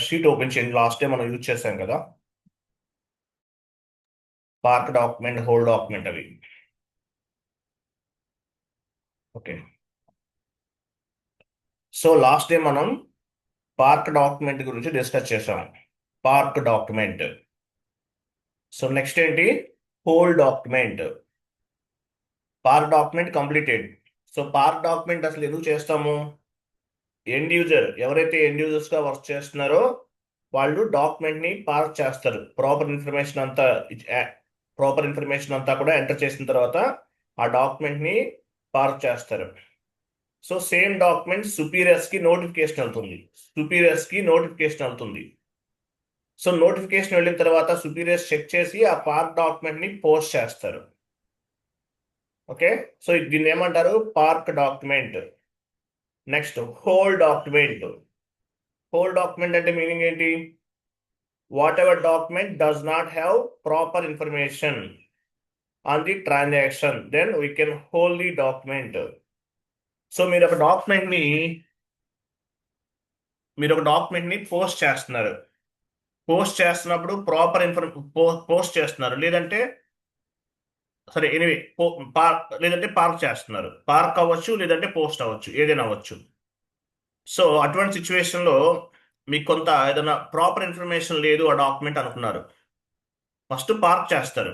Sheet open చేయండి. Last time మనం use చేసాం కదా, పార్క్ డాక్యుమెంట్, హోల్ డాక్యుమెంట్ అవి. ఓకే, సో లాస్ట్ టైం మనం పార్క్ డాక్యుమెంట్ గురించి డిస్కస్ చేసాం. Park document. సో నెక్స్ట్ ఏంటి? Whole document. Park document completed. So park document అసలు ఎందుకు చేస్తాము? ఎండ్ యూజర్ ఎవరైతే ఎండ్ యూజర్స్ గా వర్క్ చేస్తున్నారో వాళ్ళు డాక్యుమెంట్ ని పార్క్ చేస్తారు. ప్రాపర్ ఇన్ఫర్మేషన్ అంతా కూడా ఎంటర్ చేసిన తర్వాత ఆ డాక్యుమెంట్ ని పార్క్ చేస్తారు. సో సేమ్ డాక్యుమెంట్ సుపీరియర్స్ కి నోటిఫికేషన్ వెళ్తుంది. సో నోటిఫికేషన్ వెళ్ళిన తర్వాత సుపీరియర్స్ చెక్ చేసి ఆ పార్క్ డాక్యుమెంట్ ని పోస్ట్ చేస్తారు. ఓకే, సో దీన్ని ఏమంటారు? Park document. Next hold document. Hold document అంటే మీనింగ్ ఏంటి? Whatever document does not have proper information on the transaction, then we can hold the document. So మీరు ఒక document ని post చేస్తున్నారు. Post చేస్తున్నారు, లేదంటే సరే ఎనివే లేదంటే పార్క్ చేస్తున్నారు. పార్క్ అవ్వచ్చు, లేదంటే పోస్ట్ అవ్వచ్చు, ఏదైనా అవ్వచ్చు. సో అటువంటి సిచ్యువేషన్లో మీకు కొంత ఏదైనా ప్రాపర్ ఇన్ఫర్మేషన్ లేదు ఆ డాక్యుమెంట్ అనుకున్నారు, ఫస్ట్ పార్క్ చేస్తారు.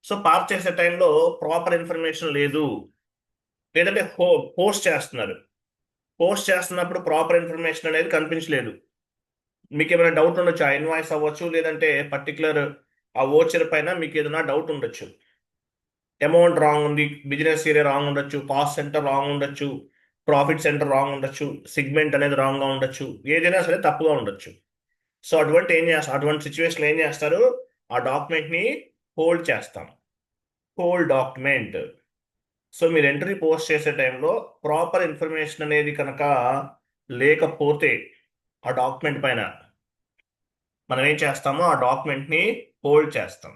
సో పార్క్ చేసే టైంలో ప్రాపర్ ఇన్ఫర్మేషన్ లేదు, లేదంటే పోస్ట్ చేస్తున్నప్పుడు ప్రాపర్ ఇన్ఫర్మేషన్ అనేది కనిపించలేదు. మీకు ఏమైనా డౌట్ ఉండొచ్చు, ఆ ఇన్వాయిస్ అవ్వచ్చు, లేదంటే పర్టికులర్ ఆ ఓచర్ పైన మీకు ఏదైనా డౌట్ ఉండొచ్చు. అమౌంట్ రాంగ్ ఉంది, బిజినెస్ ఏరియా రాంగ్ ఉండొచ్చు, కాస్ట్ సెంటర్ రాంగ్ ఉండొచ్చు, ప్రాఫిట్ సెంటర్ రాంగ్ ఉండొచ్చు, సిగ్మెంట్ అనేది రాంగ్గా ఉండొచ్చు, ఏదైనా సరే తప్పుగా ఉండొచ్చు. సో అటువంటి సిచ్యువేషన్ ఏం చేస్తారు? ఆ డాక్యుమెంట్ని హోల్డ్ చేస్తాం. Hold document. సో మీరు ఎంట్రీ పోస్ట్ చేసే టైంలో ప్రాపర్ ఇన్ఫర్మేషన్ అనేది కనుక లేకపోతే ఆ డాక్యుమెంట్ పైన మనం ఏం చేస్తామో ఆ డాక్యుమెంట్ని హోల్డ్ చేస్తాం.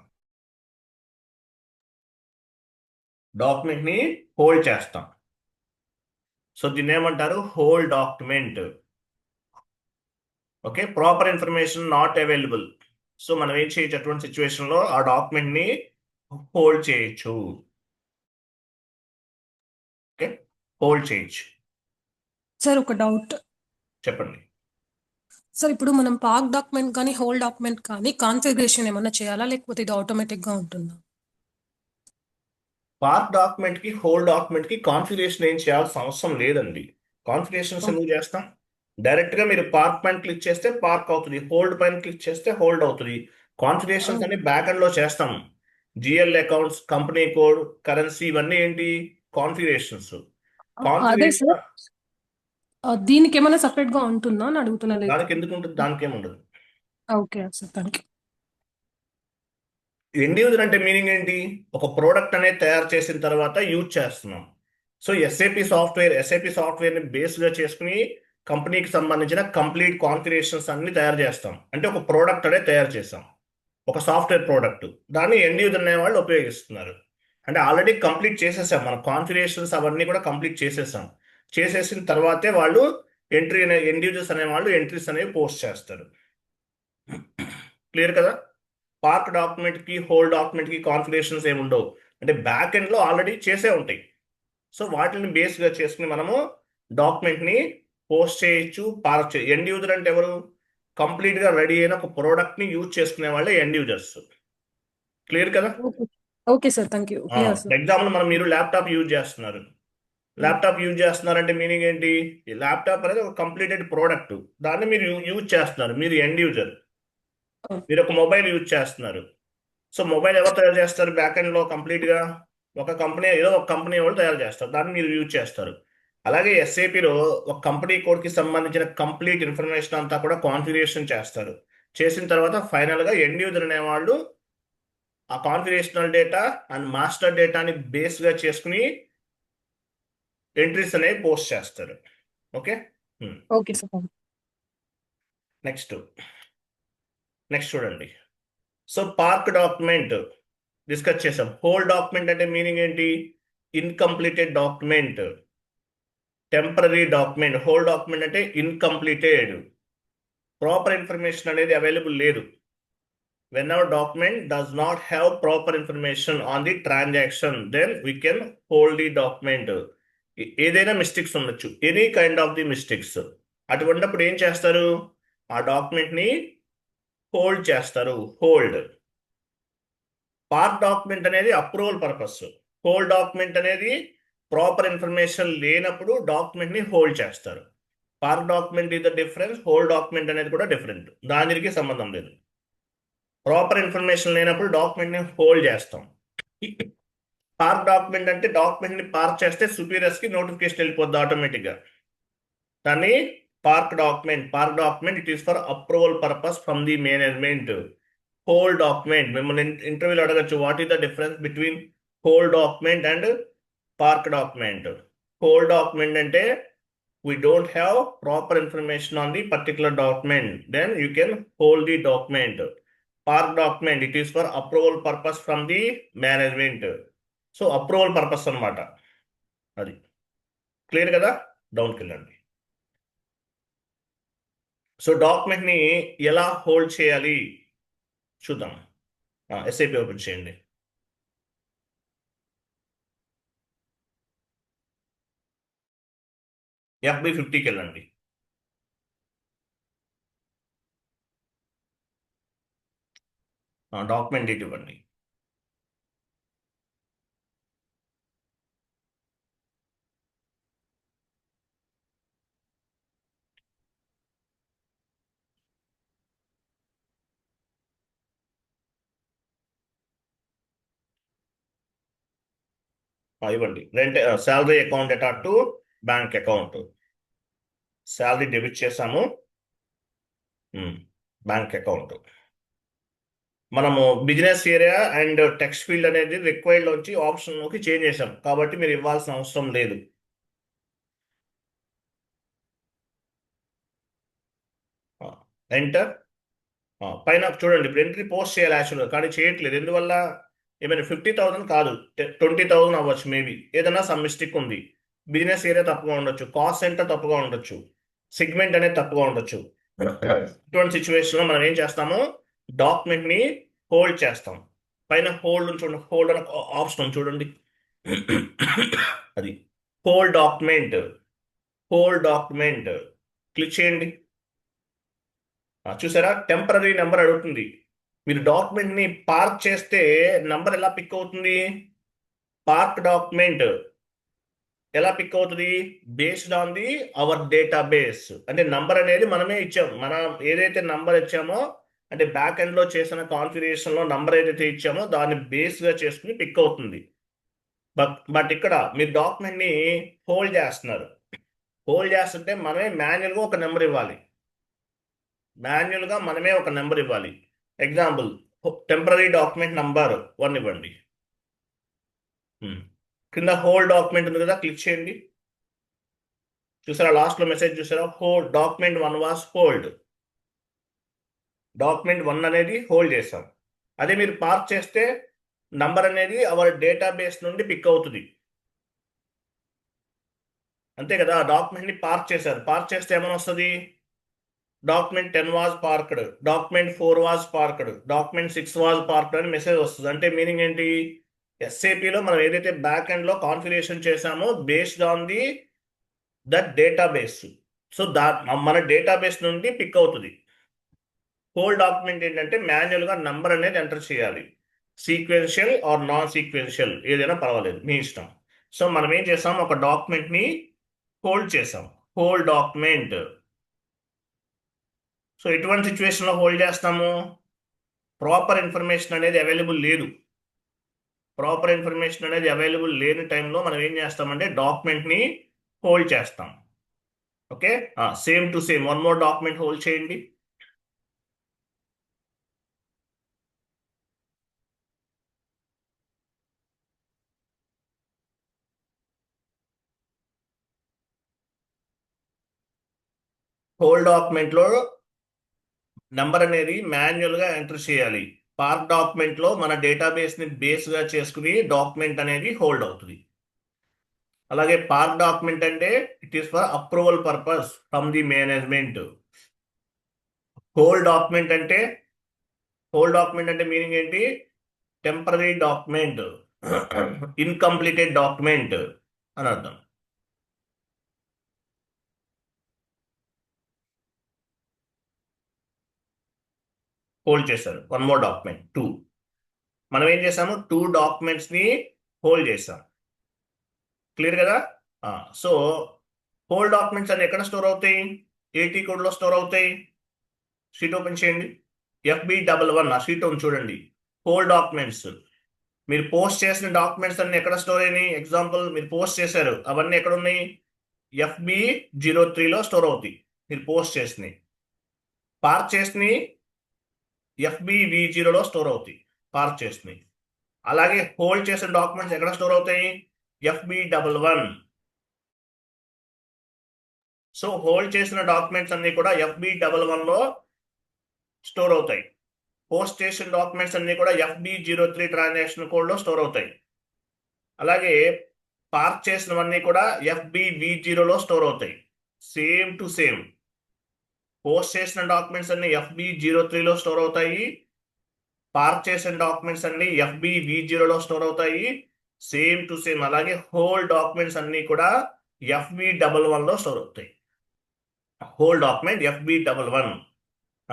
సో దీన్ని ఏమంటారు? Whole document. Okay, proper information not available. So మనం ఏం చేయొచ్చు అటువంటి సిచ్యువేషన్లో? ఆ డాక్యుమెంట్ని హోల్డ్ చేయొచ్చు. ఓకే, హోల్డ్ చేయొచ్చు. సార్ ఒక డౌట్. చెప్పండి. సార్ ఇప్పుడు మనం పార్క్ డాక్యుమెంట్ కానీ హోల్ డాక్యుమెంట్ కానీ కాన్ఫిగరేషన్ ఏమన్నా చేయాలా, లేకపోతే ఇది ఆటోమేటిక్ గా ఉంటుందా? పార్క్ డాక్యుమెంట్ కి, హోల్ డాక్యుమెంట్ కి కాన్ఫిగరేషన్ ఏం చేయాల్సిన అవసరం లేదండి. కాన్ఫిగరేషన్స్ ఎందుకు చేస్తాం? డైరెక్ట్ గా మీరు పార్క్ పైన క్లిక్ చేస్తే పార్క్ అవుతుంది, హోల్డ్ పైన క్లిక్ చేస్తే హోల్డ్ అవుతుంది. కాన్ఫిగరేషన్స్ అన్ని బ్యాక్ ఎండ్ లో చేస్తాం. GL accounts, company code, currency, ఇవన్నీ ఏంటి? కాన్ఫిగరేషన్స్. అదే కాన్ఫిగరేషన్ సార్, దీనికి ఏమైనా సపరేట్ గా ఉంటుందా అని అడుగుతున్నా. దానికి ఎందుకు ఉంటుంది? దానికి ఏముండదు. Okay sir, thank you. End user అంటే మీనింగ్ ఏంటి? ఒక ప్రోడక్ట్ అనేది తయారు చేసిన తర్వాత యూజ్ చేస్తున్నాం. సో ఎస్ఏపి సాఫ్ట్వేర్ని బేస్గా చేసుకుని కంపెనీకి సంబంధించిన కంప్లీట్ కాన్ఫిగరేషన్స్ అన్ని తయారు చేస్తాం. అంటే ఒక ప్రోడక్ట్ అనేది తయారు చేస్తాం, ఒక సాఫ్ట్వేర్ ప్రోడక్ట్. దాన్ని ఎండ్ యూజర్ అనే వాళ్ళు ఉపయోగిస్తున్నారు. అంటే ఆల్రెడీ కంప్లీట్ చేసేసాం, మన కాన్ఫిగరేషన్స్ అవన్నీ కూడా కంప్లీట్ చేసేసాం. చేసేసిన తర్వాతే వాళ్ళు ఎండ్ యూజర్స్ అనే వాళ్ళు ఎంట్రీస్ అనేవి పోస్ట్ చేస్తారు. క్లియర్ కదా? పార్క్ డాక్యుమెంట్ కి, హోల్ డాక్యుమెంట్ కి కాన్ఫిగరేషన్స్ ఏమి ఉండవు. అంటే బ్యాక్ ఎండ్ లో ఆల్రెడీ చేసే ఉంటాయి. సో వాటిని బేస్ గా చేసుకుని మనము డాక్యుమెంట్ ని పోస్ట్ చేయొచ్చు, పార్క్ చేయొచ్చు. ఎండ్ యూజర్ అంటే ఎవరు? కంప్లీట్ గా రెడీ అయిన ఒక ప్రోడక్ట్ ని యూజ్ చేసుకునే వాళ్ళే ఎండ్ యూజర్స్. క్లియర్ కదా? Okay sir, thank you. Example మీరు ల్యాప్టాప్ యూజ్ చేస్తున్నారు. అంటే మీనింగ్ ఏంటి? ఈ ల్యాప్టాప్ అనేది ఒక కంప్లీటెడ్ ప్రోడక్ట్, దాన్ని మీరు యూజ్ చేస్తున్నారు, మీరు ఎండ్ యూజర్. మీరు ఒక మొబైల్ యూజ్ చేస్తున్నారు. సో మొబైల్ ఎవరు తయారు చేస్తారు? బ్యాక్ ఎండ్ లో కంప్లీట్ గా ఒక కంపెనీ వాళ్ళు తయారు చేస్తారు, దాన్ని మీరు యూజ్ చేస్తారు. అలాగే ఎస్ఏపిలో ఒక కంపెనీ కోడ్ కి సంబంధించిన కంప్లీట్ ఇన్ఫర్మేషన్ అంతా కూడా కాన్ఫిగరేషన్ చేస్తారు. చేసిన తర్వాత ఫైనల్ గా ఎండ్ యూజర్ అనేవాళ్ళు ఆ కాన్ఫిగరేషనల్ డేటా అండ్ మాస్టర్ డేటాని బేస్ గా చేసుకుని ఎంట్రీస్ అనేవి పోస్ట్ చేస్తారు. Okay, okay sir. నెక్స్ట్ చూడండి. సో పార్క్ డాక్యుమెంట్ డిస్కస్ చేసాం. హోల్ డాక్యుమెంట్ అంటే మీనింగ్ ఏంటి? Incompleted document, temporary document. Hold document అంటే ఇన్కంప్లీటెడ్. ప్రాపర్ ఇన్ఫర్మేషన్ అనేది అవైలబుల్ లేదు. Whenever document does not have proper information on the transaction, then we can hold the document. ఏదైనా mistakes ఉండొచ్చు, any kind of the mistakes. అటువంటిప్పుడు ఏం చేస్తారు? ఆ document ని హోల్డ్ చేస్తారు. హోల్డ్. పార్ట్ డాక్యుమెంట్ అనేది అప్రూవల్ పర్పస్. హోల్డ్ డాక్యుమెంట్ అనేది ప్రాపర్ ఇన్ఫర్మేషన్ లేనప్పుడు డాక్యుమెంట్ ని హోల్డ్ చేస్తారు. Part document is the difference, hold document అనేది కూడా డిఫరెంట్. దానికి సంబంధం లేదు. ప్రాపర్ ఇన్ఫర్మేషన్ లేనప్పుడు డాక్యుమెంట్ ని హోల్డ్ చేస్తాం. పార్క్ డాక్యుమెంట్ అంటే డాక్యుమెంట్ ని పార్క్ చేస్తే సుపీరియర్స్ కి నోటిఫికేషన్ వెళ్ళిపోద్ది ఆటోమేటిక్ గా. దాన్ని park document it is for approval purpose from the management. Whole document, మిమ్మల్ని ఇంటర్వ్యూలో అడగచ్చు, what is the difference between whole document and park document. Hold document అంటే we don't have proper information on the particular document, then you can hold the document. Park document, it is for approval purpose from the management. So approval purpose అన్నమాట. అది clear కదా? డౌన్కి వెళ్ళండి. So document ని ఎలా hold చేయాలి చూద్దాం. SIP open చేయండి. FB50కి వెళ్ళండి. డాక్యుమెంట్ డేట్ ఇవ్వండి. ఇవ్వండి. Rent salary account data to bank account. Salary debit చేసాము. Bank account. మనము business area and text field అనేది రిక్వైర్డ్ నుంచి ఆప్షన్లోకి చేంజ్ చేసాం కాబట్టి మీరు ఇవ్వాల్సిన అవసరం లేదు. ఎంటర్. పైన చూడండి, ఇప్పుడు ఎంట్రీ పోస్ట్ చేయాలి యాక్చువల్గా, కానీ చేయట్లేదు. ఎందువల్ల? ఏమైనా 50,000 కాదు, 20,000 అవ్వచ్చు మేబీ. ఏదైనా సమ్ మిస్టేక్ ఉంది. బిజినెస్ ఏరియా తప్పుగా ఉండొచ్చు, కాస్ట్ సెంటర్ తప్పుగా ఉండొచ్చు, సెగ్మెంట్ అనేది తప్పుగా ఉండొచ్చు. ఇటువంటి సిచ్యువేషన్లో మనం ఏం చేస్తాము? డాక్యుమెంట్ ని హోల్డ్ చేస్తాం. పైన హోల్డ్ చూడండి, హోల్డ్ అనే ఆప్షన్ చూడండి. అది హోల్డ్ డాక్యుమెంట్ క్లిక్ చేయండి. చూసారా? టెంపరీ నెంబర్ అడుగుతుంది. మీరు డాక్యుమెంట్ ని పార్క్ చేస్తే నంబర్ ఎలా పిక్ అవుతుంది? పార్క్ డాక్యుమెంట్ ఎలా పిక్ అవుతుంది? Based on the our database. అంటే నంబర్ అనేది మనమే ఇచ్చాము. మనం ఏదైతే నంబర్ ఇచ్చామో, అంటే బ్యాక్ ఎండ్ లో చేసిన కాన్ఫిగరేషన్ లో నంబర్ ఏదైతే ఇచ్చామో దాన్ని బేస్ గా చేసుకుని పిక్ అవుతుంది. బట్ ఇక్కడ మీరు డాక్యుమెంట్ ని హోల్డ్ చేస్తున్నారు. హోల్డ్ చేస్తుంటే మనమే మాన్యువల్ గా ఒక నెంబర్ ఇవ్వాలి. ఎగ్జాంపుల్, టెంపరీ డాక్యుమెంట్ నంబర్ 1 ఇవ్వండి. కింద హోల్డ్ డాక్యుమెంట్ ఉంది కదా, క్లిక్ చేయండి. చూసారా? లాస్ట్ లో మెసేజ్ చూసారా? Hold document 1 was hold. Document 1 అనేది హోల్డ్ చేసాం. అదే మీరు పార్క్ చేస్తే నంబర్ అనేది అవర్ డేటాబేస్ నుండి పిక్ అవుతుంది. అంతే కదా? డాక్యుమెంట్ ని పార్క్ చేశారు. పార్క్ చేస్తే ఏమైనా వస్తుంది? Document 10 was parked, document 4 was parked, document 6 was parked అని మెసేజ్ వస్తుంది. అంటే మీనింగ్ ఏంటి? ఎస్ఏపిలో మనం ఏదైతే బ్యాక్ ఎండ్ లో కాన్ఫిగరేషన్ చేసామో based on the that database. So మన డేటాబేస్ నుండి పిక్ అవుతుంది. హోల్ డాక్యుమెంట్ ఏంటంటే మాన్యువల్ గా నంబర్ అనేది ఎంటర్ చేయాలి. సీక్వెన్షియల్ ఆర్ నాన్ సీక్వెన్షియల్ ఏదైనా పర్వాలేదు, మీ ఇష్టం. సో మనం ఏం చేసాం? ఒక డాక్యుమెంట్ ని హోల్డ్ చేసాం. Whole document. సో ఎటువంటి సిచ్యువేషన్ లో హోల్డ్ చేస్తాము? ప్రాపర్ ఇన్ఫర్మేషన్ అనేది అవైలబుల్ లేదు. ప్రాపర్ ఇన్ఫర్మేషన్ అనేది అవైలబుల్ లేని టైంలో మనం ఏం చేస్తామంటే డాక్యుమెంట్ ని హోల్డ్ చేస్తాం. Okay, same to same 1 more document hold చేయండి. హోల్డ్ డాక్యుమెంట్ లో నంబర్ అనేది మాన్యువల్ గా ఎంటర్ చేయాలి. పార్క్ డాక్యుమెంట్ లో మన డేటాబేస్ ని బేస్ గా చేసుకుని డాక్యుమెంట్ అనేది హోల్డ్ అవుతుంది. అలాగే పార్క్ డాక్యుమెంట్ అంటే it is for approval purpose from the management. Whole document అంటే మీనింగ్ ఏంటి? టెంపరీ డాక్యుమెంట్, ఇన్కంప్లీటెడ్ డాక్యుమెంట్ అని అర్థం. హోల్డ్ చేశారు. One more document 2. మనం ఏం చేసాము? 2 డాక్యుమెంట్స్ని హోల్డ్ చేసాం. క్లియర్ కదా? సో హోల్డ్ డాక్యుమెంట్స్ అన్ని ఎక్కడ స్టోర్ అవుతాయి? ఏటీ కోడ్లో స్టోర్ అవుతాయి. షీట్ ఓపెన్ చేయండి. FB11 ఆ షీట్ ఉంది చూడండి. Hold documents. మీరు పోస్ట్ చేసిన డాక్యుమెంట్స్ అన్ని ఎక్కడ స్టోర్ అయినాయి? ఎగ్జాంపుల్ మీరు పోస్ట్ చేశారు, అవన్నీ ఎక్కడ ఉన్నాయి? FB03లో స్టోర్ అవుతాయి. మీరు పోస్ట్ చేసినవి. పార్క్ చేసినవి FBV0లో స్టోర్ అవుతాయి. పార్క్ చేసినవి. అలాగే హోల్డ్ చేసిన డాక్యుమెంట్స్ ఎక్కడ స్టోర్ అవుతాయి? FB11. సో హోల్డ్ చేసిన డాక్యుమెంట్స్ అన్ని కూడా FB11లో స్టోర్ అవుతాయి. పోస్ట్ చేసిన డాక్యుమెంట్స్ అన్ని కూడా FB03 ట్రాన్సాక్షన్ కోడ్లో స్టోర్ అవుతాయి. అలాగే పార్క్ చేసినవన్నీ కూడా FBV0లో స్టోర్ అవుతాయి. Same to same. పోస్ట్ చేసిన డాక్యుమెంట్స్ అన్ని FB03లో స్టోర్ అవుతాయి. పార్క్ చేసిన డాక్యుమెంట్స్ అన్ని FBV0లో స్టోర్ అవుతాయి. Same to same. అలాగే హోల్ డాక్యుమెంట్స్ అన్ని కూడా FB11లో స్టోర్ అవుతాయి. Whole document FB11.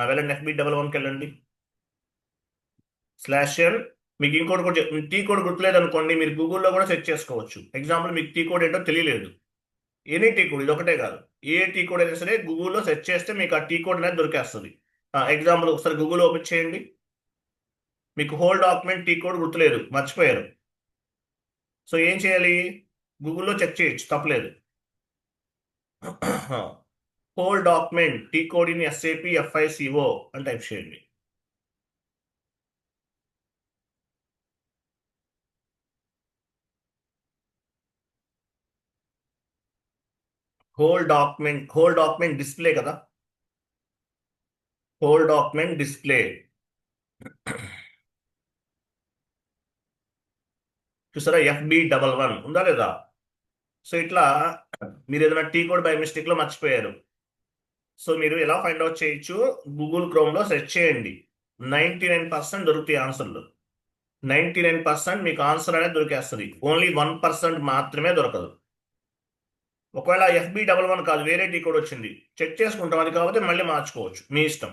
వెళ్ళండి, FB11కి వెళ్ళండి. /n. మీకు ఇంకోటి కూడా టీ కోడ్ గుర్తులేదు అనుకోండి, మీరు గూగుల్లో కూడా సెర్చ్ చేసుకోవచ్చు. ఎగ్జాంపుల్ మీకు టీ కోడ్ ఏంటో తెలియలేదు. ఎనీ టీ కోడ్, ఇది ఒకటే కాదు, ఏ టీ కోడ్ అయినా సరే గూగుల్లో సెర్చ్ చేస్తే మీకు ఆ టీ కోడ్ అనేది దొరికేస్తుంది. ఎగ్జాంపుల్ ఒకసారి గూగుల్ ఓపెన్ చేయండి. మీకు హోల్ డాక్యుమెంట్ టీ కోడ్ గుర్తులేదు, మర్చిపోయారు. సో ఏం చేయాలి? గూగుల్లో చెక్ చేయొచ్చు, తప్పలేదు. Whole document T code in SAP FICO అని టైప్ చేయండి. హోల్ డాక్యుమెంట్ డిస్ప్లే కదా. హోల్ డాక్యుమెంట్ డిస్ప్లే చూసారా? FB11 ఉందా లేదా? సో ఇట్లా మీరు ఏదైనా టీ కోడ్ బై మిస్టేక్ లో మర్చిపోయారు. సో మీరు ఎలా ఫైండ్ అవుట్ చేయొచ్చు? గూగుల్ క్రోమ్లో సెర్చ్ చేయండి. 99% దొరుకుతాయి ఆన్సర్లు. 99% మీకు ఆన్సర్ అనేది దొరికేస్తుంది. ఓన్లీ 1% మాత్రమే దొరకదు. ఒకవేళ FB11 కాదు, వేరే టీ కోడ్ వచ్చింది, చెక్ చేసుకుంటాం. అది కాబట్టి మళ్ళీ మార్చుకోవచ్చు, మీ ఇష్టం.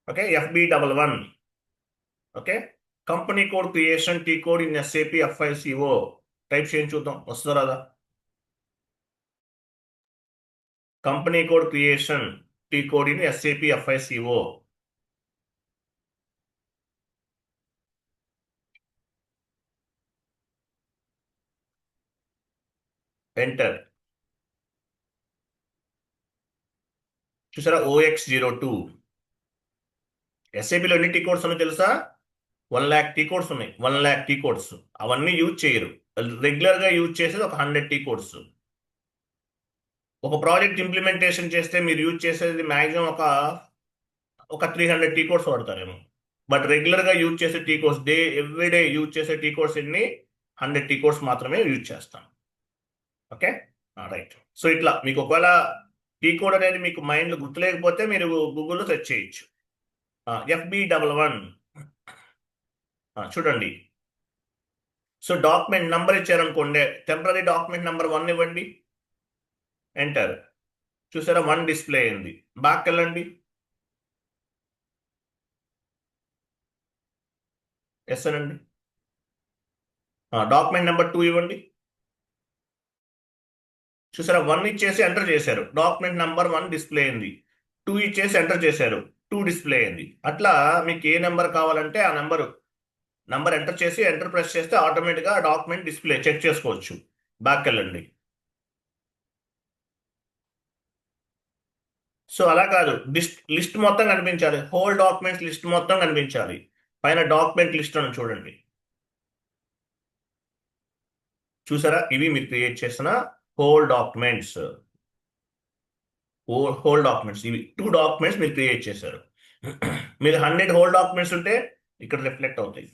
Okay, FB11. Okay, company code creation T code in SAP FICO type చేయండి, చూద్దాం వస్తుందా రాదా. Company code creation T code in SAP FICO. Enter. చూసారా? OX02. SAPలో ఎన్ని టీ కోడ్స్ ఉన్నాయో తెలుసా? 1,00,000 టీ కోడ్స్ ఉన్నాయి. 1,00,000 టీ కోడ్స్. అవన్నీ యూజ్ చేయరు. రెగ్యులర్గా యూజ్ చేసేది ఒక 100 టీ కోడ్స్. ఒక ప్రాజెక్ట్ ఇంప్లిమెంటేషన్ చేస్తే మీరు యూజ్ చేసేది మ్యాక్సిమం ఒక 300 టీ కోడ్స్ వాడతారేమో. బట్ రెగ్యులర్గా యూజ్ చేసే టీ కోడ్స్, ఎవ్రీడే యూజ్ చేసే టీ కోడ్స్ ఎన్ని? 100 టీ కోడ్స్ మాత్రమే యూజ్ చేస్తాం. Okay, right. సో ఇట్లా మీకు ఒకవేళ టీ కోడ్ అనేది మీకు మైండ్లో గుర్తులేకపోతే మీరు గూగుల్లో సెర్చ్ చేయొచ్చు. FB11 చూడండి. సో డాక్యుమెంట్ నంబర్ ఇచ్చారనుకోండి, టెంపరీ డాక్యుమెంట్ నెంబర్ 1 ఇవ్వండి. ఎంటర్. చూసారా? 1 డిస్ప్లే అయింది. బ్యాక్ వెళ్ళండి. ఎస్ అనండి. డాక్యుమెంట్ నెంబర్ 2 ఇవ్వండి. చూసారా? 1 ఇచ్చేసి ఎంటర్ చేశారు, డాక్యుమెంట్ నెంబర్ 1 డిస్ప్లే అయింది. 2 ఇచ్చేసి ఎంటర్ చేశారు, 2 డిస్ప్లే అయింది. అట్లా మీకు ఏ నెంబర్ కావాలంటే ఆ నంబర్ ఎంటర్ చేసి ఎంటర్ ప్రెస్ చేస్తే ఆటోమేటిక్గా డాక్యుమెంట్ డిస్ప్లే చెక్ చేసుకోవచ్చు. బ్యాక్ వెళ్ళండి. సో అలా కాదు, లిస్ట్ మొత్తం కనిపించాలి. హోల్ డాక్యుమెంట్స్ లిస్ట్ మొత్తం కనిపించాలి. పైన డాక్యుమెంట్ లిస్ట్ అని చూడండి. చూసారా? ఇవి మీరు క్రియేట్ చేసిన హోల్ డాక్యుమెంట్స్. ఇవి 2 డాక్యుమెంట్స్ మీరు క్రియేట్ చేశారు. మీరు 100 హోల్ డాక్యుమెంట్స్ ఉంటే ఇక్కడ రిఫ్లెక్ట్ అవుతాయి.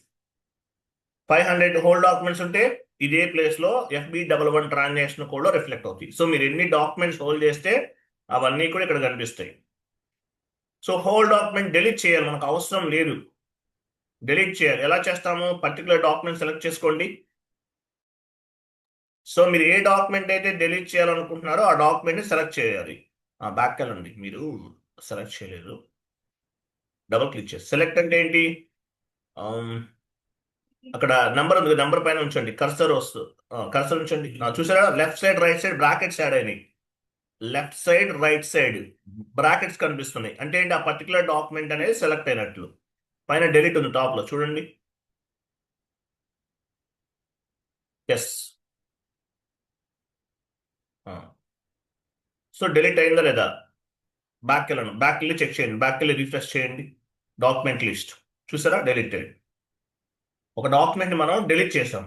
500 హోల్ డాక్యుమెంట్స్ ఉంటే ఇదే ప్లేస్లో FB11 ట్రాన్సాక్షన్ కోడ్లో రిఫ్లెక్ట్ అవుతాయి. సో మీరు ఎన్ని డాక్యుమెంట్స్ హోల్డ్ చేస్తే అవన్నీ కూడా ఇక్కడ కనిపిస్తాయి. సో హోల్ డాక్యుమెంట్ డెలీట్ చేయాలి, మనకు అవసరం లేదు. డెలీట్ చేయాలి. ఎలా చేస్తాము? పర్టికులర్ డాక్యుమెంట్ సెలెక్ట్ చేసుకోండి. సో మీరు ఏ డాక్యుమెంట్ అయితే డెలీట్ చేయాలనుకుంటున్నారో ఆ డాక్యుమెంట్ని సెలెక్ట్ చేయాలి. బ్యాక్ వెళ్ళండి, మీరు సెలెక్ట్ చేయలేదు. డబుల్ క్లిక్ చేసి సెలెక్ట్ అంటే ఏంటి? అక్కడ నెంబర్ ఉంది, నెంబర్ పైన ఉంచండి, కర్సర్ వస్తుంది. కర్సర్ ఉంచండి. చూసారా? Left side right side brackets add అయినాయి. Left side right side brackets కనిపిస్తున్నాయి. అంటే ఏంటి? ఆ పర్టికులర్ డాక్యుమెంట్ అనేది సెలెక్ట్ అయినట్లు. పైన డెలీట్ ఉంది టాప్ లో, చూడండి. ఎస్. సో డెలీట్ అయిందా లేదా? బ్యాక్ వెళ్ళండి, బ్యాక్ వెళ్ళి చెక్ చేయండి, బ్యాక్ వెళ్ళి రిఫ్రెష్ చేయండి. డాక్యుమెంట్ లిస్ట్ చూసారా? డెలీటెడ్. ఒక డాక్యుమెంట్ మనం డెలీట్ చేసాం.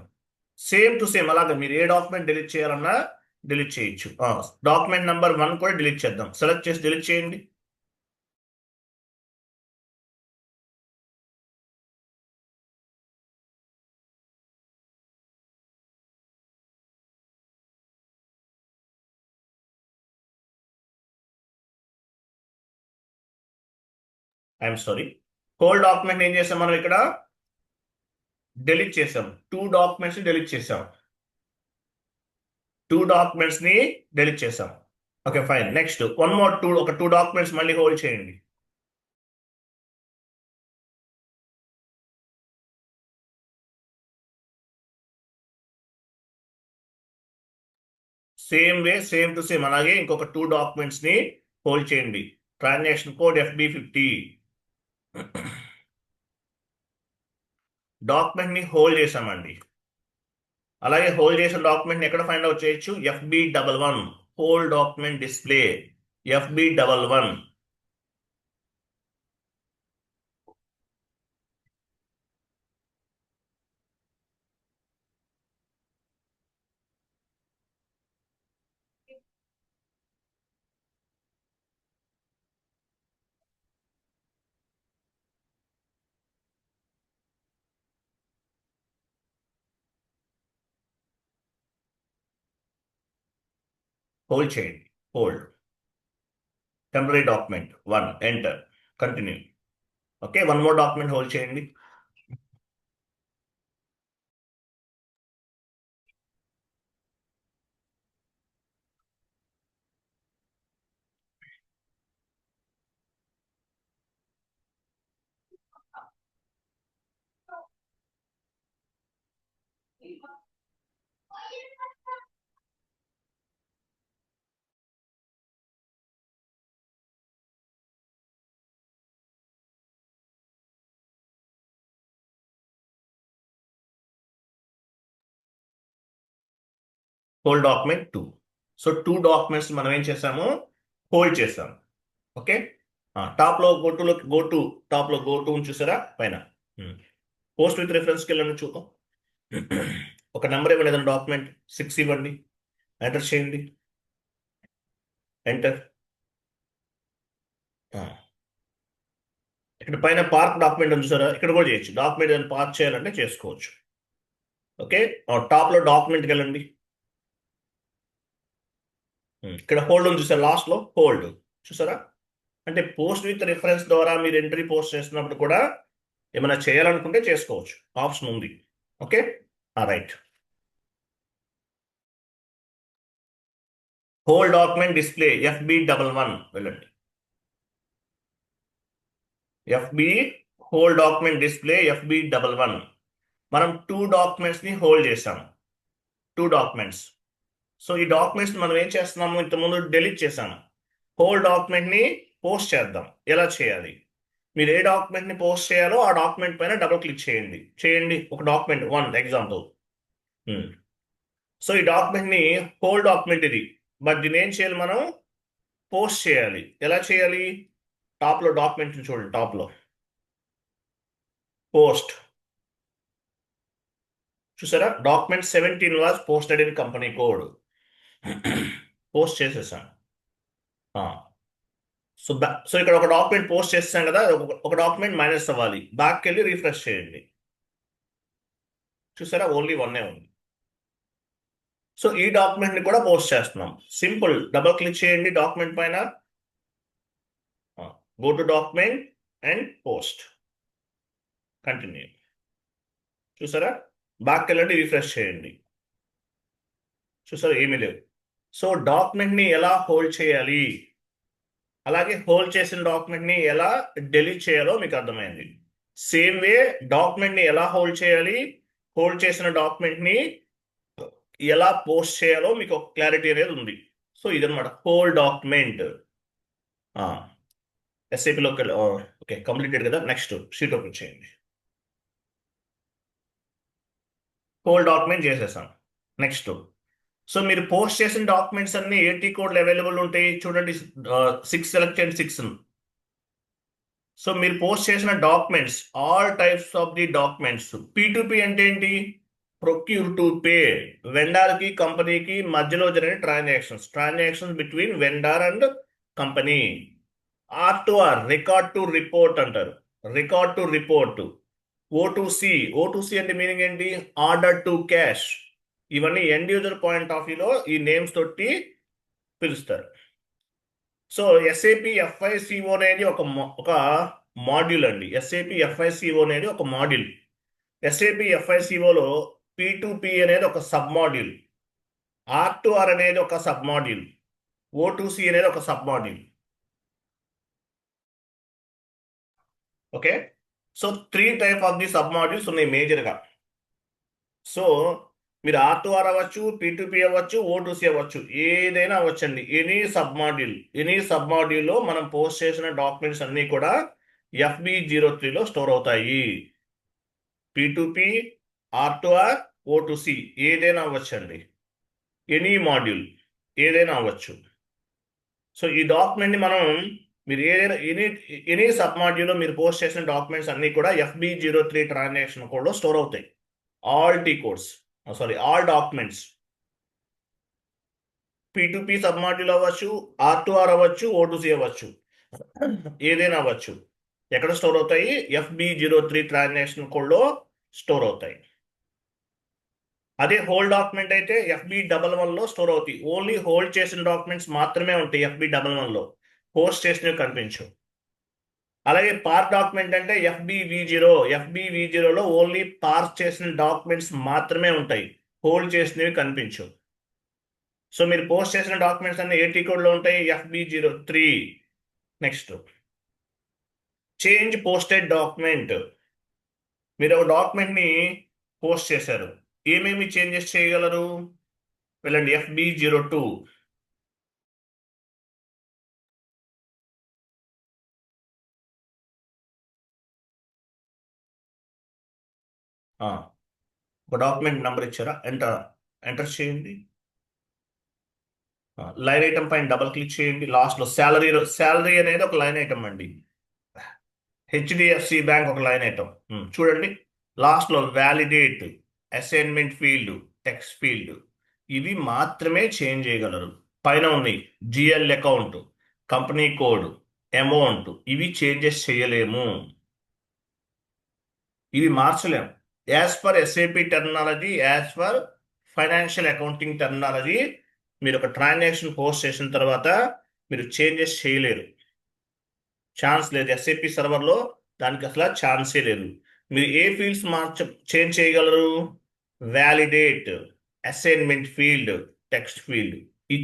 సేమ్ టు సేమ్ అలాగే మీరు ఏ డాక్యుమెంట్ డెలీట్ చేయాలన్నా డెలీట్ చేయొచ్చు. డాక్యుమెంట్ నెంబర్ 1 కూడా డెలీట్ చేద్దాం. సెలెక్ట్ చేసి డెలీట్ చేయండి. I'm sorry. హోల్ డాక్యుమెంట్ ఏం చేసాం మనం ఇక్కడ? డెలీట్ చేసాం. 2 డాక్యుమెంట్స్ డెలీట్ చేసాం. 2 డాక్యుమెంట్స్ ని డెలీట్ చేసాం. Okay fine. Next one more ఒక 2 డాక్యుమెంట్స్ మళ్ళీ హోల్డ్ చేయండి. Same way, same to same అలాగే ఇంకొక 2 డాక్యుమెంట్స్ ని హోల్డ్ చేయండి. Transaction code FB50. డాక్యుమెంట్ ని హోల్డ్ చేసామండి. అలాగే హోల్డ్ చేసిన డాక్యుమెంట్ ఎక్కడ ఫైండ్ అవుట్ చేయొచ్చు? FB11 whole document display. FB11. Hold చేయండి. Hold temporary document 1 enter. Continue. Okay, one more document hold చేయండి. Hold document 2. సో 2 డాక్యుమెంట్స్ మనం ఏం చేసాము? హోల్డ్ చేసాము. ఓకే. టాప్ లో గో టు టాప్ లో గో టు చూసారా పైన? పోస్ట్ విత్ రిఫరెన్స్కి వెళ్ళండి, చూద్దాం. ఒక నెంబర్ ఇవ్వండి, ఏదైనా డాక్యుమెంట్ 6 ఇవ్వండి. ఎంటర్ చేయండి. ఎంటర్. ఇక్కడ పైన పార్క్ డాక్యుమెంట్ ఉంది చూసారా? ఇక్కడ కూడా చేయొచ్చు. డాక్యుమెంట్ ఏదైనా పార్క్ చేయాలంటే చేసుకోవచ్చు. ఓకే. టాప్ లో డాక్యుమెంట్కి వెళ్ళండి. ఇక్కడ హోల్డ్ ఉంది చూసారా? లాస్ట్ లో హోల్డ్ చూసారా? అంటే పోస్ట్ విత్ రిఫరెన్స్ ద్వారా మీరు ఎంట్రీ పోస్ట్ చేస్తున్నప్పుడు కూడా ఏమైనా చేయాలనుకుంటే చేసుకోవచ్చు, ఆప్షన్ ఉంది. Okay right. Whole document display FB11 వెళ్ళండి. Whole document display FB11. మనం 2 డాక్యుమెంట్స్ ని హోల్డ్ చేసాం. 2 డాక్యుమెంట్స్. సో ఈ డాక్యుమెంట్స్ మనం ఏం చేస్తున్నాము? ఇంతకుముందు డెలీట్ చేసాము. హోల్ డాక్యుమెంట్ ని పోస్ట్ చేద్దాం. ఎలా చేయాలి? మీరు ఏ డాక్యుమెంట్ ని పోస్ట్ చేయాలో ఆ డాక్యుమెంట్ పైన డబుల్ క్లిక్ చేయండి. ఒక డాక్యుమెంట్ 1 ఎగ్జాంపుల్. సో ఈ డాక్యుమెంట్ ని హోల్ డాక్యుమెంట్ ఇది, బట్ దీన్ని ఏం చేయాలి? మనం పోస్ట్ చేయాలి. ఎలా చేయాలి? టాప్ లో డాక్యుమెంట్ చూడండి, టాప్ లో పోస్ట్ చూసారా? Document 17 was posted in company code. Post చేసేసాం. సో ఇక్కడ ఒక డాక్యుమెంట్ పోస్ట్ చేస్తాం కదా, ఒక డాక్యుమెంట్ మైనస్ అవ్వాలి. బ్యాక్ వెళ్ళి రిఫ్రెష్ చేయండి. చూసారా? ఓన్లీ 1 ఉంది. సో ఈ డాక్యుమెంట్ ని కూడా పోస్ట్ చేస్తున్నాం. సింపుల్. డబుల్ క్లిక్ చేయండి డాక్యుమెంట్ పైన. Go to document and post. Continue. చూసారా, బ్యాక్ వెళ్ళండి, రిఫ్రెష్ చేయండి. చూసారా, ఏమీ లేవు. సో డాక్యుమెంట్ని ఎలా హోల్డ్ చేయాలి, అలాగే హోల్డ్ చేసిన డాక్యుమెంట్ని ఎలా డెలీట్ చేయాలో మీకు అర్థమైంది. సేమ్ వే డాక్యుమెంట్ని ఎలా హోల్డ్ చేయాలి, హోల్డ్ చేసిన డాక్యుమెంట్ని ఎలా పోస్ట్ చేయాలో మీకు ఒక క్లారిటీ అనేది ఉంది. సో ఇదనమాట హోల్ డాక్యుమెంట్. ఎస్ఏపిలోకి ఓకే, కంప్లీటెడ్ కదా. నెక్స్ట్ షీట్ ఓపెన్ చేయండి. హోల్ డాక్యుమెంట్ చేసేసాం. నెక్స్ట్, సో మీరు పోస్ట్ చేసిన డాక్యుమెంట్స్ అన్ని ఏటీ కోడ్లు అవైలబుల్ ఉంటాయి. చూడండి, 6 సెలెక్ట్ అండ్ 6. సో మీరు పోస్ట్ చేసిన documents, all types of the documents. P2P అంటే ఏంటి? Procure to pay. వెండార్కి కంపెనీకి మధ్యలో జరిగిన transactions between vendor and company. R2R, record to report అంటారు. Record to report. O2C అంటే మీనింగ్ ఏంటి? Order to cash. ఇవన్నీ ఎండ్ యూజర్ పాయింట్ ఆఫ్ వ్యూలో ఈ నేమ్స్ తోటి పిలుస్తారు. సో SAP FICO అనేది ఒక మాడ్యూల్ అండి. SAP FICO అనేది ఒక మాడ్యూల్. SAP FICOలో P2P అనేది ఒక సబ్ మాడ్యూల్, R2R అనేది ఒక సబ్ మాడ్యూల్, O2C అనేది ఒక sub module. Okay, so 3 type of the sub modules ఉన్నాయి మేజర్గా. సో మీరు R2R అవ్వచ్చు, P2P అవ్వచ్చు, O2C అవ్వచ్చు, ఏదైనా అవ్వచ్చండి. ఎనీ సబ్ మాడ్యూల్లో మనం పోస్ట్ చేసిన డాక్యుమెంట్స్ అన్నీ కూడా FB03లో స్టోర్ అవుతాయి. P2P, R2R, O2C ఏదైనా అవ్వచ్చండి. ఎనీ మాడ్యూల్ ఏదైనా అవ్వచ్చు. సో ఈ డాక్యుమెంట్ని మీరు ఏదైనా ఎనీ సబ్ మాడ్యూల్లో మీరు పోస్ట్ చేసిన డాక్యుమెంట్స్ అన్నీ కూడా FB03 ట్రాన్సాక్షన్ కోడ్లో స్టోర్ అవుతాయి. All documents. P2P sub module అవ్వచ్చు, R2R అవ్వచ్చు, O2C అవ్వచ్చు, ఏదైనా అవ్వచ్చు. ఎక్కడ స్టోర్ అవుతాయి? FB03 ట్రాన్సాక్షన్ కోడ్లో స్టోర్ అవుతాయి. అదే హోల్డ్ డాక్యుమెంట్ అయితే FB11లో స్టోర్ అవుతాయి. ఓన్లీ హోల్డ్ చేసిన డాక్యుమెంట్స్ మాత్రమే ఉంటాయి FB11లో. పోస్ట్ చేసినవి కనిపించవు. అలాగే పార్క్ డాక్యుమెంట్ అంటే FBV0లో ఓన్లీ పార్క్ చేసిన డాక్యుమెంట్స్ మాత్రమే ఉంటాయి, హోల్డ్ చేసినవి కనిపించవు. సో మీరు పోస్ట్ చేసిన డాక్యుమెంట్స్ అన్ని ఏటీ కోడ్లో ఉంటాయి, FB03. Next, change posted document. మీరు ఒక డాక్యుమెంట్ని పోస్ట్ చేశారు, ఏమేమి చేంజెస్ చేయగలరు? వెళ్ళండి FB02. ఒక డాక్యుమెంట్ నెంబర్ ఇచ్చారా, ఎంటర్ చేయండి. లైన్ ఐటమ్ పైన డబుల్ క్లిక్ చేయండి. లాస్ట్లో శాలరీ అనేది ఒక లైన్ ఐటమ్ అండి. HDFC బ్యాంక్ ఒక లైన్ ఐటమ్. చూడండి, లాస్ట్లో validate, assignment field, text field, ఇవి మాత్రమే చేంజ్ చేయగలరు. పైన ఉన్నాయి GL account, company code, amount, ఇవి చేంజెస్ చేయలేము, ఇవి మార్చలేము. As per SAP terminology, as per financial accounting terminology, మీరు ఒక ట్రాన్సాక్షన్ పోస్ట్ చేసిన తర్వాత మీరు చేంజెస్ చేయలేరు, ఛాన్స్ లేదు. SAP సర్వర్లో దానికి అసలు ఛాన్సే లేదు. మీరు ఏ ఫీల్డ్స్ చేంజ్ చేయగలరు? Validate, assignment field, text field, ఈ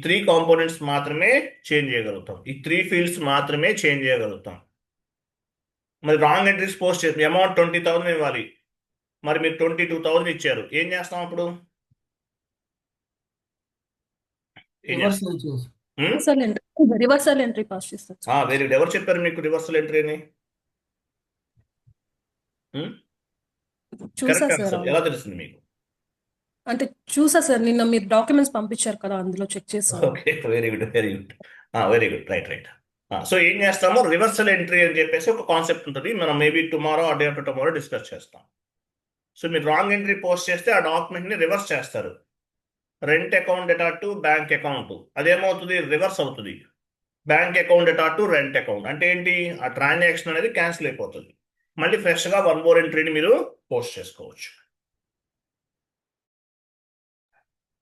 త్రీ కాంపోనెంట్స్ మాత్రమే చేంజ్ చేయగలుగుతాం. ఈ 3 ఫీల్డ్స్ మాత్రమే చేంజ్ చేయగలుగుతాం. మరి రాంగ్ ఎంట్రీస్ పోస్ట్ చేస్తాం. అమౌంట్ 20,000 ఇవ్వాలి, మరి మీరు 22,000 ఇచ్చారు, ఏం చేస్తాం అప్పుడు? రివర్సల్ ఎంట్రీ పాస్ చేస్తారు. Very good. ఎవరు చెప్పారు మీకు రివర్సల్ ఎంట్రీ అని? Correct answer. ఎలా తెలిసింది మీకు? అంటే చూసా సార్, నిన్న మీరు డాక్యుమెంట్స్ పంపించారు కదా, అందులో చెక్ చేస్తాను. Okay, very good, right. So ఏం చేస్తాము? రివర్సల్ ఎంట్రీ అని చెప్పేసి ఒక కాన్సెప్ట్ ఉంటుంది. మనం maybe tomorrow or day after tomorrow discuss చేస్తాం. సో మీరు రాంగ్ ఎంట్రీ పోస్ట్ చేస్తే ఆ డాక్యుమెంట్ని రివర్స్ చేస్తారు. Rent account data to bank account, అదేమవుతుంది? రివర్స్ అవుతుంది. Bank account data to rent account అంటే ఏంటి? ఆ ట్రాన్సాక్షన్ అనేది క్యాన్సిల్ అయిపోతుంది. మళ్ళీ ఫ్రెష్గా 1 more ఎంట్రీని మీరు పోస్ట్ చేసుకోవచ్చు.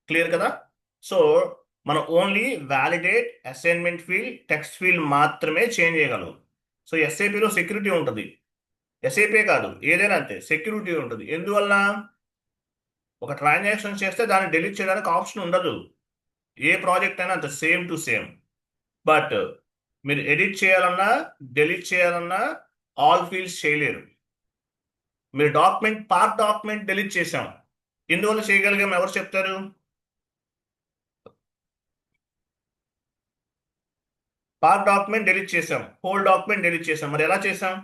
క్లియర్ కదా? సో మనం only validate assignment field text field మాత్రమే చేంజ్ చేయగలం. సో ఎస్ఏపిలో సెక్యూరిటీ ఉంటుంది. ఎస్ఏపీ కాదు, ఏదైనా అంతే, సెక్యూరిటీ ఉంటుంది. ఎందువల్ల? ఒక ట్రాన్సాక్షన్ చేస్తే దాన్ని డిలీట్ చేయడానికి ఆప్షన్ ఉండదు. ఏ ప్రాజెక్ట్ అయినా అంత సేమ్ టు సేమ్. బట్ మీరు ఎడిట్ చేయాలన్నా డిలీట్ చేయాలన్నా ఆల్ ఫీల్డ్స్ చేయలేరు. మీరు పార్ట్ డాక్యుమెంట్ డిలీట్ చేసాం, ఎందువల్ల చేయగలిగాం? ఎవరు చెప్తారు? పార్ట్ డాక్యుమెంట్ డిలీట్ చేసాం, హోల్ డాక్యుమెంట్ డిలీట్ చేసాం. మరి ఎలా చేసాం?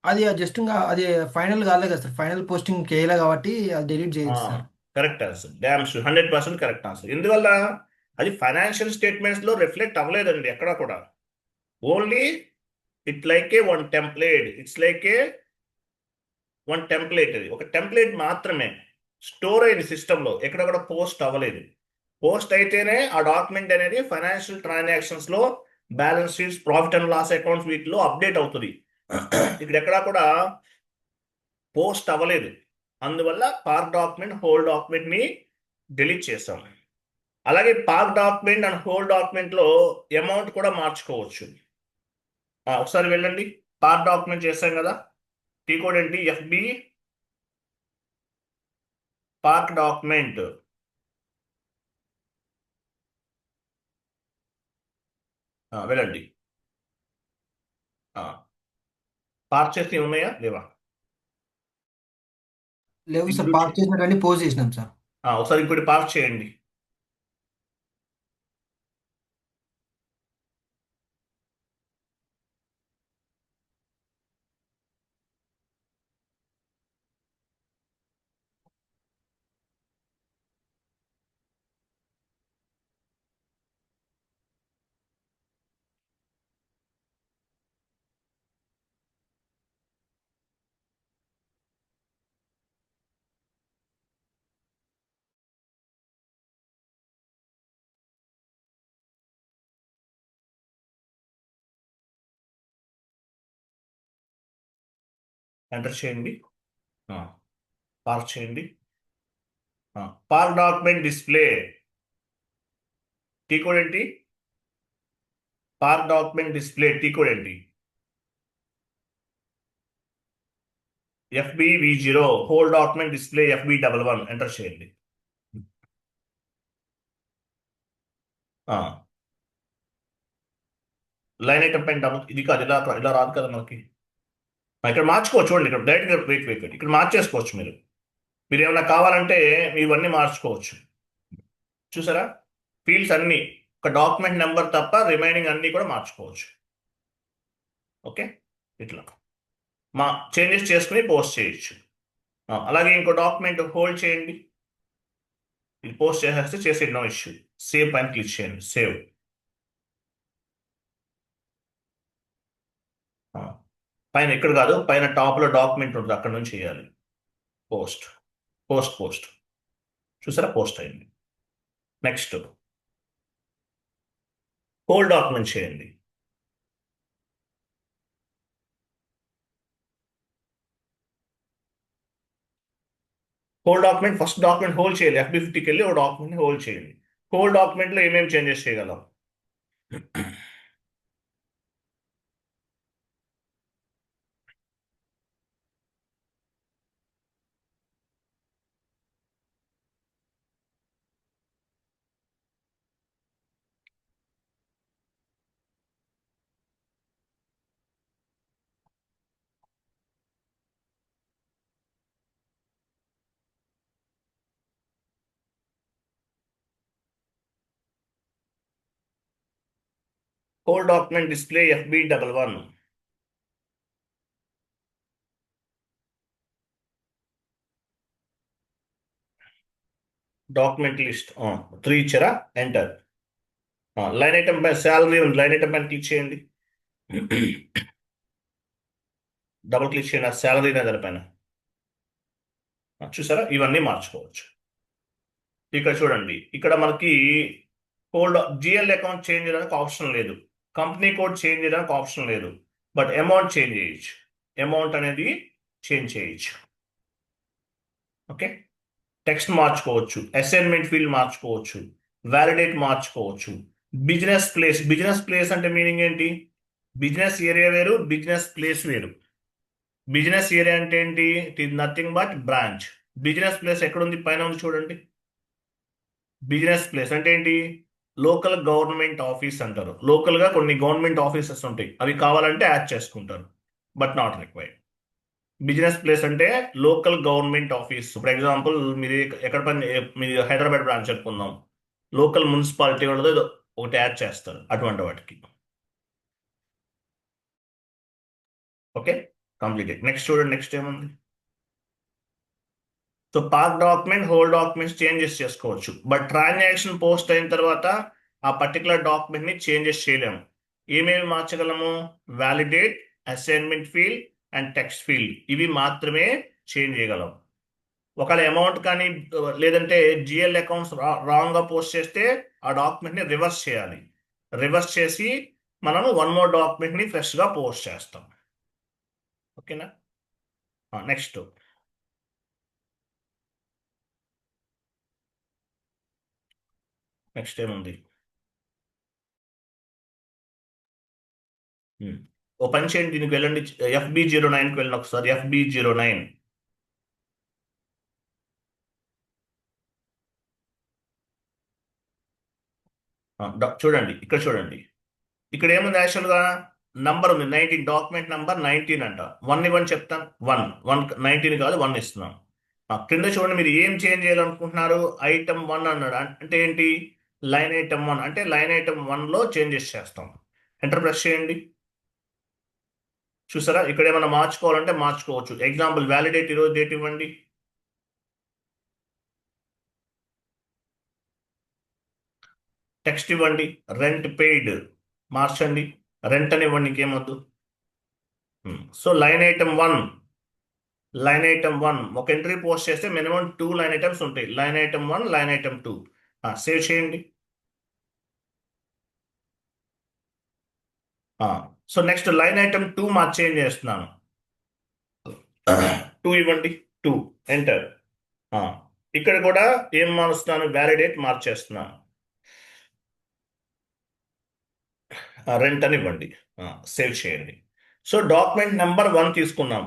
అది జస్ట్ ఇంకా అది ఫైనల్ కాలే కదా సార్, ఫైనల్ పోస్టింగ్ చేయలే కాబట్టి అది డిలీట్ చేయొచ్చు sir. Correct answer, dams 100% correct answer. ఎందువల్ల? అది ఫైనాన్షియల్ స్టేట్మెంట్స్ లో రిఫ్లెక్ట్ అవ్వలేదండి ఎక్కడా కూడా. Only it like A one template, it's like A one template. అది ఒక టెంప్లేట్ మాత్రమే స్టోర్ అయింది సిస్టంలో, ఎక్కడ కూడా పోస్ట్ అవ్వలేదు. పోస్ట్ అయితేనే ఆ డాక్యుమెంట్ అనేది ఫైనాన్షియల్ ట్రాన్సాక్షన్స్ లో, balance sheets, profit and loss accounts వీటిలో అప్డేట్ అవుతుంది. ఇక్కడ ఎక్కడా కూడా పోస్ట్ అవ్వలేదు. అందువల్ల పార్ట్ డాక్యుమెంట్ హోల్ డాక్యుమెంట్ ని డిలీట్ చేసాం. అలాగే park document and hold document లో అమౌంట్ కూడా మార్చుకోవచ్చు. ఒకసారి వెళ్ళండి, పార్ట్ డాక్యుమెంట్ చేసాం కదా, టీ కోడ్ ఏంటి? FB park document. వెళ్ళండి. పార్ట్ చేసి ఉన్నాయా లేవా? లేవు సార్, పార్క్ చేసిన కానీ పోస్ట్ చేసినాం సార్. ఒకసారి ఇంకోటి పార్ట్ చేయండి. ఎంటర్ చేయండి, పార్క్ చేయండి. Park document display T code ఏంటి? Park document display T code ఏంటి? FBV0. Whole document display FB11. Enter చేయండి. లైన్ ఐటమ్ పైన డబుల్, ఇది కాదు, ఇలా రాదు కదా మనకి. ఇక్కడ మార్చుకోవచ్చు, చూడండి, ఇక్కడ డైరెక్ట్గా వెయిట్ ఇక్కడ మార్చేసుకోవచ్చు. మీరు ఏమైనా కావాలంటే ఇవన్నీ మార్చుకోవచ్చు. చూసారా? ఫీల్డ్స్ అన్ని ఒక డాక్యుమెంట్ నెంబర్ తప్ప రిమైనింగ్ అన్ని కూడా మార్చుకోవచ్చు. ఓకే, ఇట్లా చేంజెస్ చేసుకుని పోస్ట్ చేయొచ్చు. అలాగే ఇంకో డాక్యుమెంట్ హోల్డ్ చేయండి, ఇది పోస్ట్ చేసేస్తే చేసే నో ఇష్యూ. సేవ్ పైన క్లిక్ చేయండి, సేవ్. పైన ఇక్కడ కాదు, పైన టాప్లో డాక్యుమెంట్ ఉంటుంది, అక్కడ నుంచి చేయాలి. Post post post. చూసారా? పోస్ట్ అయింది. నెక్స్ట్ హోల్ డాక్యుమెంట్ చేయండి. Whole document, first document hold చేయాలి. FB50కి వెళ్ళి ఒక డాక్యుమెంట్ హోల్డ్ చేయండి. హోల్ డాక్యుమెంట్లో ఏమేమి చేంజెస్ చేయగలం? Whole document display FB11. Document list 3 ఇచ్చారా? ఎంటర్. లైన్ ఐటమ్ పై శాలరీ ఉంది, లైన్ ఐటమ్ పైన క్లిక్ చేయండి. డబుల్ క్లిక్ చేయండి ఆ శాలరీ దానిపైన. చూసారా? ఇవన్నీ మార్చుకోవచ్చు. ఇక్కడ చూడండి, ఇక్కడ మనకి GL అకౌంట్ చేంజ్ చేయడానికి ఆప్షన్ లేదు, కంపెనీ కోడ్ చేంజ్ చేయడానికి ఆప్షన్ లేదు, బట్ అమౌంట్ చేంజ్ చేయొచ్చు. అమౌంట్ అనేది చేంజ్ చేయొచ్చు. ఓకే, టెక్స్ట్ మార్చుకోవచ్చు, అసైన్మెంట్ ఫీల్డ్ మార్చుకోవచ్చు, వ్యాలిడేట్ మార్చుకోవచ్చు. బిజినెస్ ప్లేస్ అంటే మీనింగ్ ఏంటి? బిజినెస్ ఏరియా వేరు, బిజినెస్ ప్లేస్ వేరు. బిజినెస్ ఏరియా అంటే ఏంటి? It is nothing but branch. Business place ఎక్కడుంది? పైన ఉంది చూడండి. బిజినెస్ ప్లేస్ అంటే ఏంటి? లోకల్ గవర్నమెంట్ ఆఫీస్ అంటారు. లోకల్ గా కొన్ని గవర్నమెంట్ ఆఫీసెస్ ఉంటాయి, అవి కావాలంటే యాడ్ చేసుకుంటారు, but not required. Business place అంటే local government office. For example మీరు ఎక్కడ పని, మీరు హైదరాబాద్ బ్రాంచ్ అనుకుందాం, లోకల్ మున్సిపాలిటీ వాళ్ళది ఏదో ఒకటి యాడ్ చేస్తారు, అటువంటి వాటికి. Okay, completed. నెక్స్ట్ చూడండి, నెక్స్ట్ ఏముంది? So park document, whole documents changes చేసుకోవచ్చు, బట్ ట్రాన్సాక్షన్ పోస్ట్ అయిన తర్వాత ఆ పర్టికులర్ డాక్యుమెంట్ ని చేంజెస్ చేయలేము. ఏమేమి మార్చగలము? Validate, assignment field and text field, ఇవి మాత్రమే చేంజ్ చేయగలం. ఒకవేళ అమౌంట్ కానీ లేదంటే జిఎల్ అకౌంట్స్ రాంగ్ గా పోస్ట్ చేస్తే ఆ డాక్యుమెంట్ ని రివర్స్ చేయాలి. రివర్స్ చేసి మనము వన్ మోర్ డాక్యుమెంట్ ని ఫ్రెష్ గా పోస్ట్ చేస్తాం. ఓకేనా? నెక్స్ట్ ఏముంది? ఓ పని చేయండి, దీనికి వెళ్ళండి, FB09కి వెళ్ళండి ఒకసారి. FB09 చూడండి, ఇక్కడ చూడండి. ఇక్కడ ఏముంది? యాక్చువల్గా నంబర్ ఉంది 19, డాక్యుమెంట్ నంబర్ 19 అంట. 1 ఇవ్వని చెప్తాను. 19 కాదు, 1 ఇస్తున్నాం. క్రింద చూడండి, మీరు ఏం చేంజ్ చేయాలనుకుంటున్నారు? ఐటమ్ 1 అన్నాడు. అంటే ఏంటి? లైన్ ఐటమ్ 1 అంటే లైన్ ఐటమ్ 1లో చేంజెస్ చేస్తాం. ఎంటర్ ప్రెస్ చేయండి. చూసారా, ఇక్కడ ఏమైనా మార్చుకోవాలంటే మార్చుకోవచ్చు. ఎగ్జాంపుల్ వ్యాలిడేట్ ఈరోజు డేట్ ఇవ్వండి. టెక్స్ట్ ఇవ్వండి. రెంట్ పెయిడ్ మార్చండి. రెంట్ అని ఇవ్వండి, ఇంకేమొద్దు. సో లైన్ ఐటమ్ 1 ఒక ఎంట్రీ పోస్ట్ చేస్తే మినిమం 2 లైన్ ఐటమ్స్ ఉంటాయి. Line item 1, line item 2. Save చేయండి. So next line item 2 change చేస్తున్నాను. 2 ఇవ్వండి. 2 ఎంటర్. ఇక్కడ కూడా ఏం మారుస్తున్నాను? వ్యాలిడేట్ మార్చేస్తున్నాను. రెంట్ అని ఇవ్వండి. సేవ్ చేయండి. సో డాక్యుమెంట్ నెంబర్ 1 తీసుకున్నాం.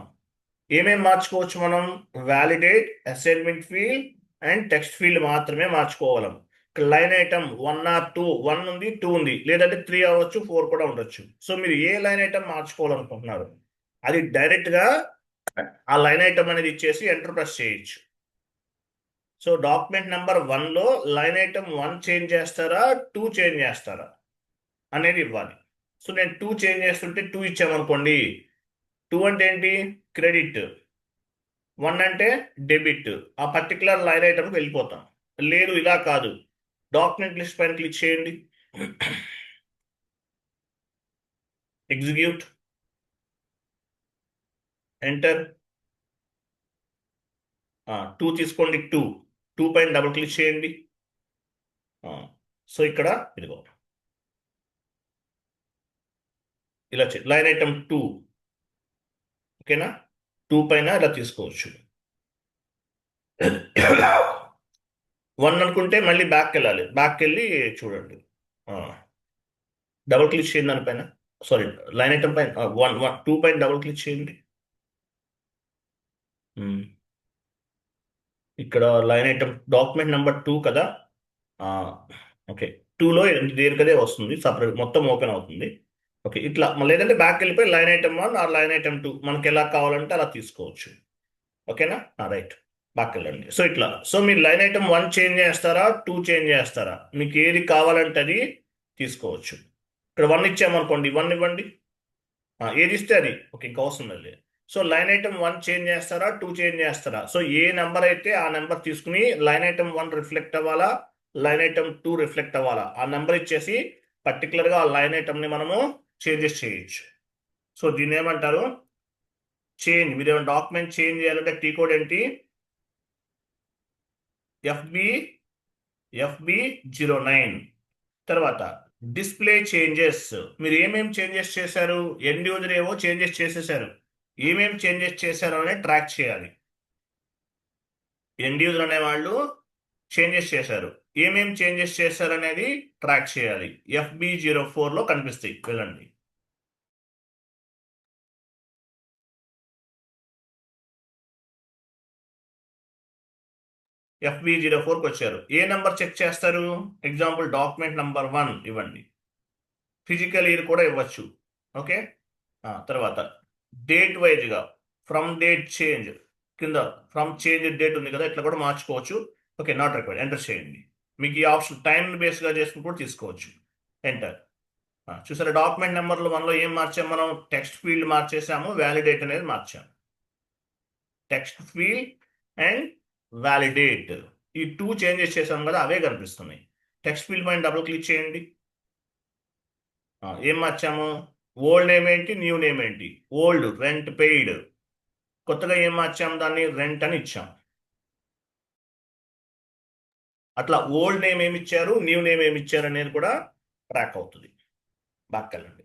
ఏమేమి మార్చుకోవచ్చు మనం? Validate, assignment field and text field మాత్రమే మార్చుకోగలం. లైన్ ఐటమ్ 1 ఆర్ 2, 1 ఉంది, 2 ఉంది, లేదంటే 3 అవ్వచ్చు, 4 కూడా ఉండొచ్చు. సో మీరు ఏ లైన్ ఐటమ్ మార్చుకోవాలనుకుంటున్నారు, అది డైరెక్ట్ గా ఆ లైన్ ఐటమ్ అనేది ఇచ్చేసి ఎంటర్ ప్రెస్ చేయొచ్చు. సో డాక్యుమెంట్ నెంబర్ 1లో లైన్ ఐటమ్ 1 చేంజ్ చేస్తారా, 2 చేంజ్ చేస్తారా అనేది ఇవ్వాలి. సో నేను 2 చేంజ్ చేస్తుంటే 2 ఇచ్చామనుకోండి. 2 అంటే ఏంటి? క్రెడిట్. 1 అంటే డెబిట్. ఆ పర్టికులర్ లైన్ ఐటమ్కి వెళ్ళిపోతాం. లేదు, ఇలా కాదు. డాక్యుమెంట్ లిస్ట్ పైన క్లిక్ చేయండి. Execute, enter. 2 తీసుకోండి. 2 పైన డబుల్ క్లిక్ చేయండి. సో ఇక్కడ ఇదిగో ఇలా లైన్ ఐటమ్ 2. ఓకేనా? 2 పైన ఇలా తీసుకోవచ్చు. 1 అనుకుంటే మళ్ళీ బ్యాక్ వెళ్ళాలి. బ్యాక్ వెళ్ళి చూడండి, డబుల్ క్లిక్ చేయండి దానిపైన. సారీ, లైన్ ఐటమ్ పైన 2 పైన డబుల్ క్లిక్ చేయండి. ఇక్కడ లైన్ ఐటమ్ డాక్యుమెంట్ నెంబర్ 2 కదా. ఓకే, 2లో దేనికదే వస్తుంది, సపరేట్ మొత్తం ఓపెన్ అవుతుంది. ఓకే, ఇట్లా లేదంటే బ్యాక్ వెళ్ళిపోయి line item 1 or line item 2 మనకి ఎలా కావాలంటే అలా తీసుకోవచ్చు. ఓకేనా? రైట్, బ్యాక్ వెళ్ళండి. సో ఇట్లా. సో మీరు లైన్ ఐటమ్ 1 చేంజ్ చేస్తారా, 2 చేంజ్ చేస్తారా, మీకు ఏది కావాలంటే అది తీసుకోవచ్చు. ఇక్కడ 1 ఇచ్చామనుకోండి, 1 ఇవ్వండి. ఏది ఇస్తే అది. ఓకే, ఇంకా అవసరం లేదు. సో లైన్ ఐటమ్ 1 చేంజ్ చేస్తారా, 2 చేంజ్ చేస్తారా? సో ఏ నెంబర్ అయితే ఆ నెంబర్ తీసుకుని లైన్ ఐటమ్ 1 రిఫ్లెక్ట్ అవ్వాలా, లైన్ ఐటమ్ 2 రిఫ్లెక్ట్ అవ్వాలా, ఆ నెంబర్ ఇచ్చేసి పర్టికులర్గా ఆ లైన్ ఐటమ్ని మనము చేంజెస్ చేయొచ్చు. సో దీన్ని ఏమంటారు? చేంజ్. మీరు ఏమైనా డాక్యుమెంట్ చేంజ్ చేయాలంటే టీ కోడ్ ఏంటి? FB09. తర్వాత డిస్ప్లే చేంజెస్. మీరు ఏమేమి చేంజెస్ చేశారు? ఎండ్ యూజర్ ఏవో చేంజెస్ చేసేసారు. ఏమేమి చేంజెస్ చేశారు అనేది ట్రాక్ చేయాలి. ఎండ్ యూజర్ అనేవాళ్ళు చేంజెస్ చేశారు. ఏమేం చేంజెస్ చేశారనేది ట్రాక్ చేయాలి. FB04లో కనిపిస్తాయి, వెళ్ళండి. FB04కి వచ్చారు. ఏ నంబర్ చెక్ చేస్తారు? ఎగ్జాంపుల్ డాక్యుమెంట్ నంబర్ 1 ఇవ్వండి. ఫిజికల్ ఇయర్ కూడా ఇవ్వచ్చు. ఓకే, తర్వాత డేట్ వైజ్గా ఫ్రమ్ డేట్ చేంజ్ కింద ఫ్రమ్ చేంజ్ డేట్ ఉంది కదా, ఇట్లా కూడా మార్చుకోవచ్చు. ఓకే, నాట్ రిక్వైర్డ్, ఎంటర్ చేయండి. మీకు ఈ ఆప్షన్ టైం బేస్గా చేసుకుని కూడా తీసుకోవచ్చు. ఎంటర్. చూసారా, డాక్యుమెంట్ నెంబర్లు మనలో ఏం మార్చాము? మనం టెక్స్ట్ ఫీల్డ్ మార్చేసాము, వ్యాలిడేట్ అనేది మార్చాము. టెక్స్ట్ ఫీల్డ్ అండ్ వ్యాలిడేట్, ఈ 2 చేంజెస్ చేసాం కదా, అవే కనిపిస్తున్నాయి. టెక్స్ట్ ఫీల్డ్ పైన డబుల్ క్లిక్ చేయండి. ఏం మార్చాము? ఓల్డ్ నేమ్ ఏంటి, న్యూ నేమ్ ఏంటి? Old rent paid. కొత్తగా ఏం మార్చాము? దాన్ని రెంట్ అని ఇచ్చాం. అట్లా ఓల్డ్ నేమ్ ఏమి ఇచ్చారు, న్యూ నేమ్ ఏమి ఇచ్చారు అనేది కూడా ట్రాక్ అవుతుంది. బాక్కెళ్ళండి.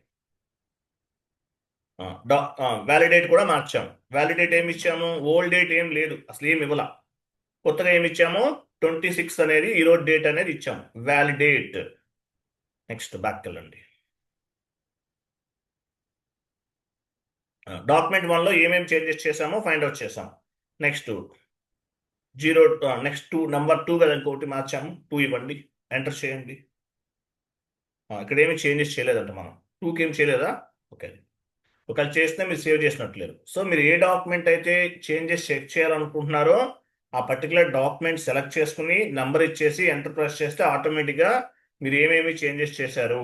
వ్యాలిడేట్ కూడా మార్చాం. వ్యాలిడేట్ ఏమి ఇచ్చాము? ఓల్డ్ డేట్ ఏం లేదు, అసలు ఏమి ఇవ్వాల. కొత్తగా ఏమి ఇచ్చాము? 26 అనేది ఈరోజు డేట్ అనేది ఇచ్చాము, వ్యాలిడేట్. నెక్స్ట్ బ్యాక్కెళ్ళండి. డాక్యుమెంట్ 1లో ఏమేమి చేంజెస్ చేసామో ఫైండ్ అవుట్ చేసాం. నెక్స్ట్ నెక్స్ట్ నంబర్ 2 కదా, ఇంకోటి మార్చాము, 2 ఇవ్వండి, ఎంటర్ చేయండి. ఇక్కడ ఏమి చేంజెస్ చేయలేదంట మనం. 2కి ఏం చేయలేదా? ఓకే, ఒకవేళ చేస్తే మీరు సేవ్ చేసినట్లేరు. సో మీరు ఏ డాక్యుమెంట్ అయితే చేంజెస్ చెక్ చేయాలనుకుంటున్నారో ఆ పర్టికులర్ డాక్యుమెంట్ సెలెక్ట్ చేసుకుని నంబర్ ఇచ్చేసి ఎంటర్ ప్రెస్ చేస్తే ఆటోమేటిక్గా మీరు ఏమేమి చేంజెస్ చేశారు,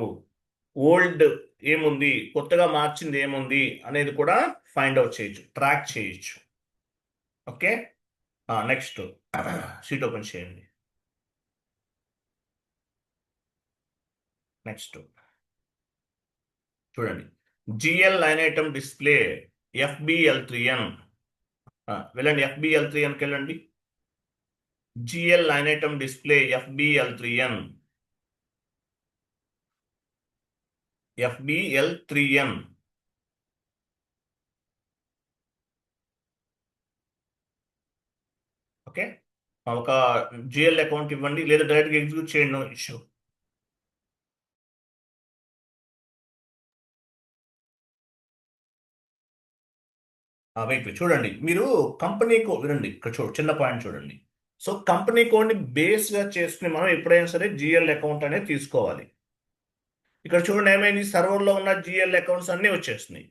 ఓల్డ్ ఏముంది, కొత్తగా మార్చింది ఏముంది అనేది కూడా ఫైండ్ అవుట్ చేయొచ్చు, ట్రాక్ చేయొచ్చు. ఓకే, నెక్స్ట్ షీట్ ఓపెన్ చేయండి. నెక్స్ట్ చూడండి, GL line item display FBL3N. వెళ్ళండి, FBL3Nకి వెళ్ళండి. GL line item display FBL3N. FBL3N. Okay, ఒక GL అకౌంట్ ఇవ్వండి, లేదా డైరెక్ట్గా ఎగ్జిక్యూట్ చేయండి, నో ఇష్యూ. వెయిట్ చూడండి, మీరు కంపెనీ కోడ్ వినండి, ఇక్కడ చిన్న పాయింట్ చూడండి. సో కంపెనీ కోడ్ని బేస్గా చేసుకుని మనం ఎప్పుడైనా సరే GL అకౌంట్ అనేది తీసుకోవాలి. ఇక్కడ చూడండి ఏమైంది, సర్వర్లో ఉన్న GL అకౌంట్స్ అన్నీ వచ్చేస్తున్నాయి.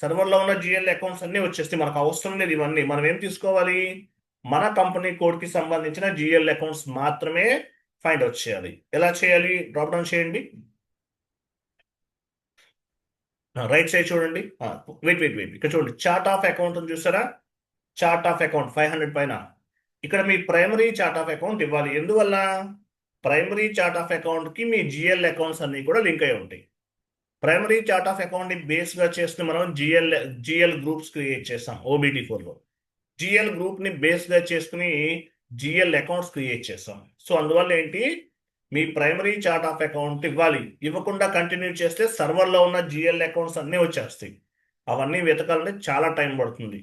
సర్వర్లో ఉన్న GL అకౌంట్స్ అన్నీ వచ్చేస్తాయి, మనకు అవసరం లేదు ఇవన్నీ. మనం ఏం తీసుకోవాలి? మన కంపెనీ కోడ్కి సంబంధించిన GL అకౌంట్స్ మాత్రమే ఫైండ్ అవుట్ చేయాలి. ఎలా చేయాలి? డ్రాప్ డౌన్ చేయండి, రైట్ సైడ్ చూడండి. వెయిట్ ఇక్కడ చూడండి, చార్ట్ ఆఫ్ అకౌంట్ అని చూసారా? చార్ట్ ఆఫ్ అకౌంట్ 500 పైన ఇక్కడ మీ ప్రైమరీ చార్ట్ ఆఫ్ అకౌంట్ ఇవ్వాలి. ఎందువల్ల? ప్రైమరీ చార్ట్ ఆఫ్ అకౌంట్కి మీ GL అకౌంట్స్ అన్నీ కూడా లింక్ అయి ఉంటాయి. ప్రైమరీ చార్ట్ ఆఫ్ అకౌంట్ని బేస్గా చేసుకుని మనం GL గ్రూప్స్ క్రియేట్ చేస్తాం OBT4లో. GL గ్రూప్ని బేస్గా చేసుకుని GL అకౌంట్స్ క్రియేట్ చేస్తాం. సో అందువల్ల ఏంటి, మీ ప్రైమరీ చార్ట్ ఆఫ్ అకౌంట్ ఇవ్వాలి. ఇవ్వకుండా కంటిన్యూ చేస్తే సర్వర్లో ఉన్న GL అకౌంట్స్ అన్నీ వచ్చేస్తాయి. అవన్నీ వెతకాలంటే చాలా టైం పడుతుంది.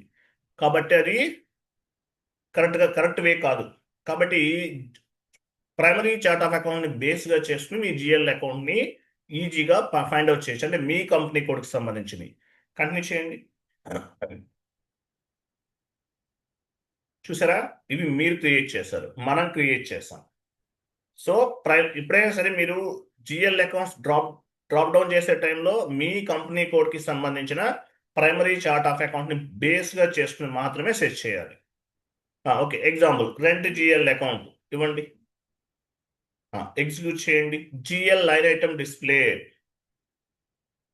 కాబట్టి అది కరెక్ట్ వే కాదు. కాబట్టి ప్రైమరీ చార్ట్ ఆఫ్ అకౌంట్ని బేస్గా చేసుకుని మీ GL అకౌంట్ని ఈజీగా ఫైండ్ అవుట్ చేయొచ్చు, అంటే మీ కంపెనీ కోడ్కి సంబంధించింది. కంటిన్యూ చేయండి. చూసారా, ఇవి మీరు క్రియేట్ చేశారు, మనం క్రియేట్ చేస్తాం. సో ఎప్పుడైనా సరే మీరు GL అకౌంట్స్ డ్రాప్ డౌన్ చేసే టైంలో మీ కంపెనీ కోడ్కి సంబంధించిన ప్రైమరీ చార్ట్ ఆఫ్ అకౌంట్ని బేస్గా చేసుకుని మాత్రమే సెట్ చేయాలి. Okay, example rent GL account ఇవ్వండి, ఎగ్జిక్యూట్ చేయండి. GL line item display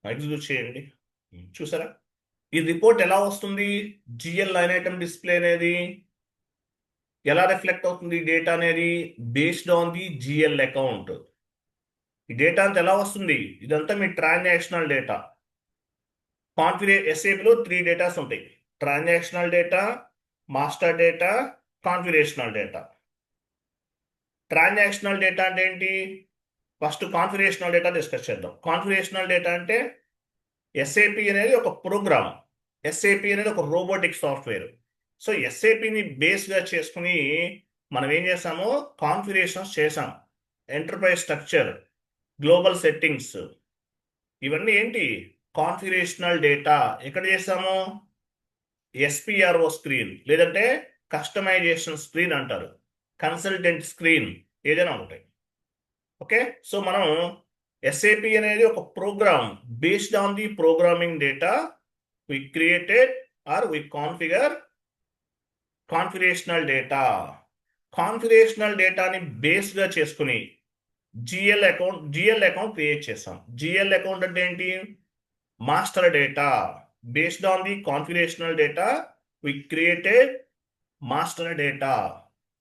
execute చేయండి. చూసారా, ఈ రిపోర్ట్ ఎలా వస్తుంది? GL లైన్ ఐటమ్ డిస్ప్లే అనేది ఎలా రిఫ్లెక్ట్ అవుతుంది డేటా అనేది? Based on the GL account. ఈ డేటా అంతా ఎలా వస్తుంది? ఇదంతా మీ ట్రాన్సాక్షనల్ డేటా. SAPలో 3 డేటాస్ ఉంటాయి: transactional data, master data, configurational data. Transactional data అంటే ఏంటి? ఫస్ట్ కాన్ఫిగరేషనల్ డేటా డిస్కస్ చేద్దాం. కాన్ఫిగరేషనల్ డేటా అంటే SAP అనేది ఒక ప్రోగ్రామ్, SAP అనేది ఒక రోబోటిక్ సాఫ్ట్వేర్. సో SAPని బేస్గా చేసుకుని మనం ఏం చేసాము, కాన్ఫిగరేషన్స్ చేసాం, ఎంటర్ప్రైజ్ స్ట్రక్చర్, గ్లోబల్ సెట్టింగ్స్, ఇవన్నీ ఏంటి కాన్ఫిగరేషనల్ డేటా. ఎక్కడ చేసాము, ఎస్పిఆర్ఓ స్క్రీన్, లేదంటే కస్టమైజేషన్ స్క్రీన్ అంటారు, కన్సల్టెంట్ స్క్రీన్, ఏదైనా ఉంటాయి. ఓకే, సో మనం ఎస్ఏపి అనేది ఒక program, based on the programming data we created our we configurational data. Configurational డేటాని బేస్గా చేసుకుని జిఎల్ అకౌంట్ క్రియేట్ చేసాం. జిఎల్ అకౌంట్ అంటే ఏంటి, master data. Based on the configurational data we created master data.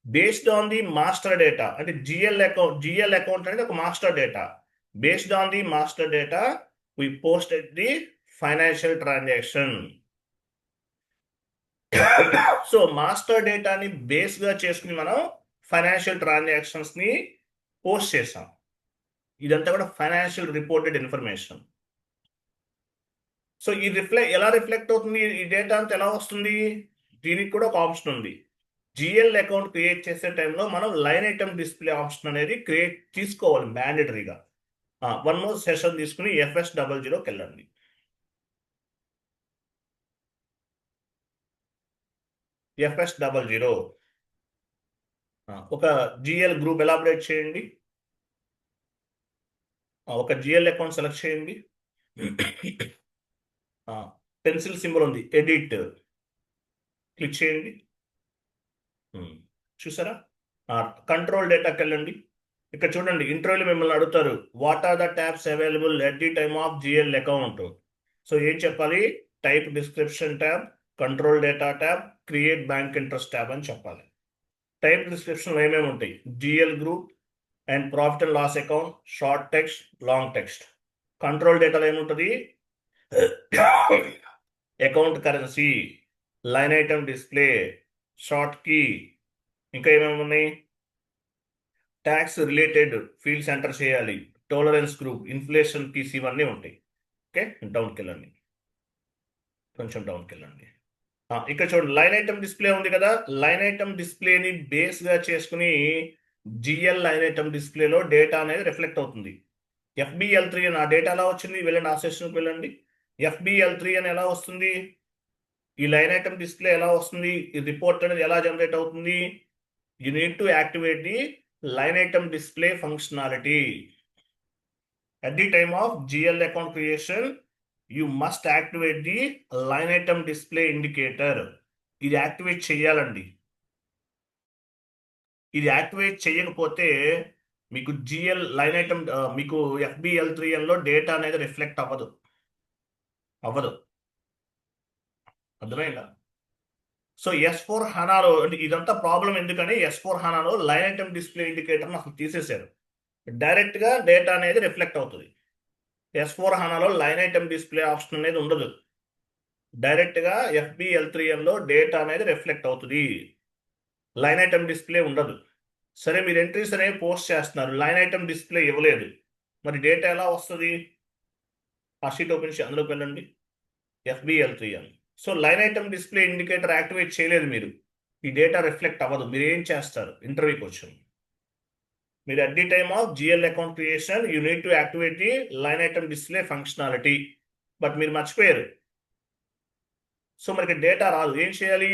Based on the master data అంటే GL account అనేది ఒక master data. Based on the master data we posted the financial transaction. So master డేటాని బేస్గా చేసుకుని మనం financial ట్రాన్సాక్షన్స్ని post చేసాం. ఇదంతా కూడా ఫైనాన్షియల్ రిపోర్టెడ్ ఇన్ఫర్మేషన్. సో ఈ ఎలా రిఫ్లెక్ట్ అవుతుంది, ఈ డేటా అంతా ఎలా వస్తుంది, దీనికి కూడా ఒక ఆప్షన్ ఉంది. జిఎల్ అకౌంట్ క్రియేట్ చేసే టైంలో మనం లైన్ ఐటమ్ డిస్ప్లే ఆప్షన్ అనేది తీసుకోవాలి మ్యాండేటరీగా. వన్ మోర్ సెషన్ తీసుకుని FS00కి వెళ్ళండి. FS00 ఒక జిఎల్ గ్రూప్ ఎలాబరేట్ చేయండి. ఒక జిఎల్ అకౌంట్ సెలెక్ట్ చేయండి. పెన్సిల్ సింబల్ ఉంది, ఎడిట్ క్లిక్ చేయండి. చూసారా, కంట్రోల్ డేటాకి వెళ్ళండి. ఇక్కడ చూడండి, ఇంటర్వ్యూలో మిమ్మల్ని అడుగుతారు what are the tabs available at the time of GL account. So ఏం చెప్పాలి, type description tab, control data tab, create bank interest tab అని చెప్పాలి. టైప్ డిస్క్రిప్షన్లో ఏమేమి ఉంటాయి, GL group and profit and loss account, short text, long text. Control డేటాలో ఏముంటుంది, account currency, line item display, short key, ఇంకా ఏమేమి ఉన్నాయి, ట్యాక్స్ రిలేటెడ్ ఫీల్డ్స్ ఎంటర్ చేయాలి, టాలరెన్స్ గ్రూప్, ఇన్ఫ్లేషన్ కీస్, ఇవన్నీ ఉంటాయి. ఓకే, డౌన్కి వెళ్ళండి, కొంచెం డౌన్కి వెళ్ళండి. ఇక్కడ చూడండి, లైన్ ఐటమ్ డిస్ప్లే ఉంది కదా, లైన్ ఐటమ్ డిస్ప్లేని బేస్గా చేసుకుని జిఎల్ లైన్ ఐటమ్ డిస్ప్లేలో డేటా అనేది రిఫ్లెక్ట్ అవుతుంది. FBL3 అని ఆ డేటా ఎలా వచ్చింది, వెళ్ళండి ఆ సెషన్కి వెళ్ళండి. FBL3 అని ఎలా వస్తుంది, ఈ లైన్ ఐటమ్ డిస్ప్లే ఎలా వస్తుంది, ఈ రిపోర్ట్ అనేది ఎలా జనరేట్ అవుతుంది, you need to activate the line item display functionality. At the time of GL account creation, you must activate the line item display indicator. ఇది యాక్టివేట్ చేయాలండి. ఇది యాక్టివేట్ చేయకపోతే మీకు జిఎల్ లైన్ ఐటమ్ మీకు FBL3లో data అనేది reflect అవ్వదు. అర్థమైందా? So S4 HANAలో అంటే ఇదంతా ప్రాబ్లం ఎందుకని S4 HANAలో లైన్ ఐటమ్ డిస్ప్లే ఇండికేటర్ని అసలు తీసేశారు. డైరెక్ట్గా డేటా అనేది రిఫ్లెక్ట్ అవుతుంది. S4 HANAలో లైన్ ఐటమ్ డిస్ప్లే ఆప్షన్ అనేది ఉండదు. డైరెక్ట్గా FBL3లో డేటా అనేది రిఫ్లెక్ట్ అవుతుంది, లైన్ ఐటమ్ డిస్ప్లే ఉండదు. సరే, మీరు ఎంట్రీస్ అనేవి పోస్ట్ చేస్తున్నారు, లైన్ ఐటమ్ డిస్ప్లే ఇవ్వలేదు, మరి డేటా ఎలా వస్తుంది? ఆ షీట్ ఓపెన్ చేసి అందులోకి వెళ్ళండి, FBL3 అని. So line item display indicator activate చేయలేదు మీరు, ఈ డేటా రిఫ్లెక్ట్ అవ్వదు. మీరు ఏం చేస్తారు, ఇంటర్వ్యూకి వచ్చారు, మీరు at the time of GL account creation you need to activate the line item display functionality, but మీరు మర్చిపోయారు. సో మనకి డేటా రాదు, ఏం చేయాలి,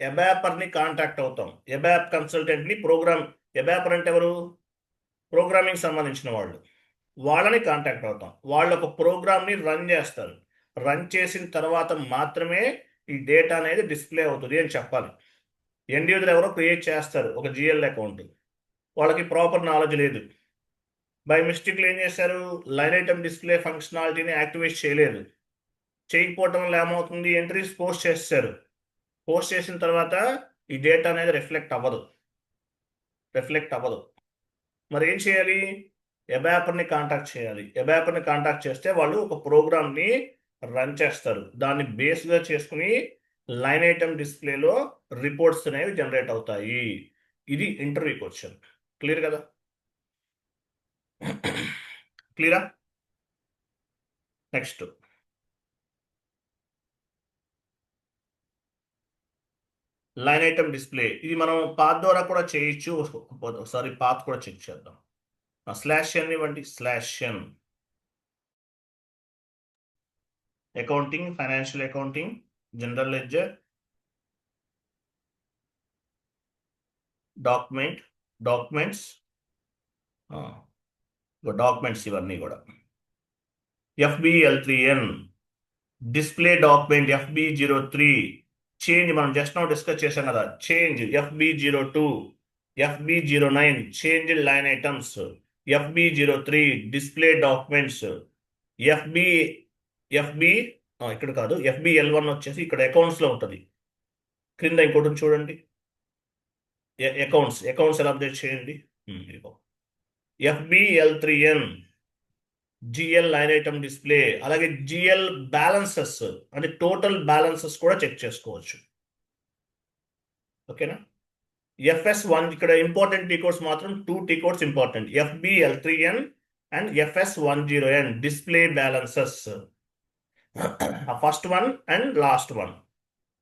ఎబాపర్ని కాంటాక్ట్ అవుతాం. ఎబాప్ కన్సల్టెంట్ని ఎబాపర్ అంటే ఎవరు, ప్రోగ్రామింగ్ సంబంధించిన వాళ్ళని కాంటాక్ట్ అవుతాం. వాళ్ళు ఒక ప్రోగ్రామ్ని రన్ చేస్తారు, రన్ చేసిన తర్వాత మాత్రమే ఈ డేటా అనేది డిస్ప్లే అవుతుంది అని చెప్పాలి. ఎండ్ యూజర్ ఎవరో క్రియేట్ చేస్తారు ఒక జిఎల్ అకౌంట్, వాళ్ళకి ప్రాపర్ నాలెడ్జ్ లేదు, బై మిస్టేక్లో ఏం చేశారు, లైన్ ఐటమ్ డిస్ప్లే ఫంక్షనాలిటీని యాక్టివేట్ చేయలేదు. చేయకపోవటం వల్ల ఏమవుతుంది, ఎంట్రీస్ పోస్ట్ చేస్తారు, పోస్ట్ చేసిన తర్వాత ఈ డేటా అనేది రిఫ్లెక్ట్ అవ్వదు. మరి ఏం చేయాలి, ఎబాపర్ని కాంటాక్ట్ చేయాలి. ఎబాపర్ని కాంటాక్ట్ చేస్తే వాళ్ళు ఒక ప్రోగ్రామ్ని రన్ చేస్తారు, దాన్ని బేస్గా చేసుకుని లైన్ ఐటమ్ డిస్ప్లేలో రిపోర్ట్స్ అనేవి జనరేట్ అవుతాయి. ఇది ఇంటర్వ్యూ క్వశ్చన్. క్లియర్ కదా? క్లియరా? నెక్స్ట్, లైన్ ఐటమ్ డిస్ప్లే ఇది మనం పాత్ ద్వారా కూడా చేయొచ్చు. ఒకసారి పాత్ కూడా చెక్ చేద్దాం. /n ఇవ్వండి, /n accounting, financial accounting, general ledger, documents ఇవన్నీ కూడా. FBL3N display document FB03 change మనం జస్ట్ నౌ డిస్కస్ చేశాం కదా, change FB02, FB09 change line items, FB03 display documents, FB ఇక్కడ కాదు, FBL1 వచ్చేసి ఇక్కడ అకౌంట్స్ లో ఉంటుంది. క్రింద ఇంకోటి ఉంది చూడండి, అకౌంట్స్ ఎలా అప్డేట్ చేయండి. FBL3N GL line item display, అలాగే GL బ్యాలెన్సెస్ అంటే టోటల్ బ్యాలెన్సెస్ కూడా చెక్ చేసుకోవచ్చు. ఓకేనా. FS1 ఇక్కడ ఇంపార్టెంట్ టీ కోడ్స్ మాత్రం 2 T codes important, FBL3N and FS10N display balances. First one and last one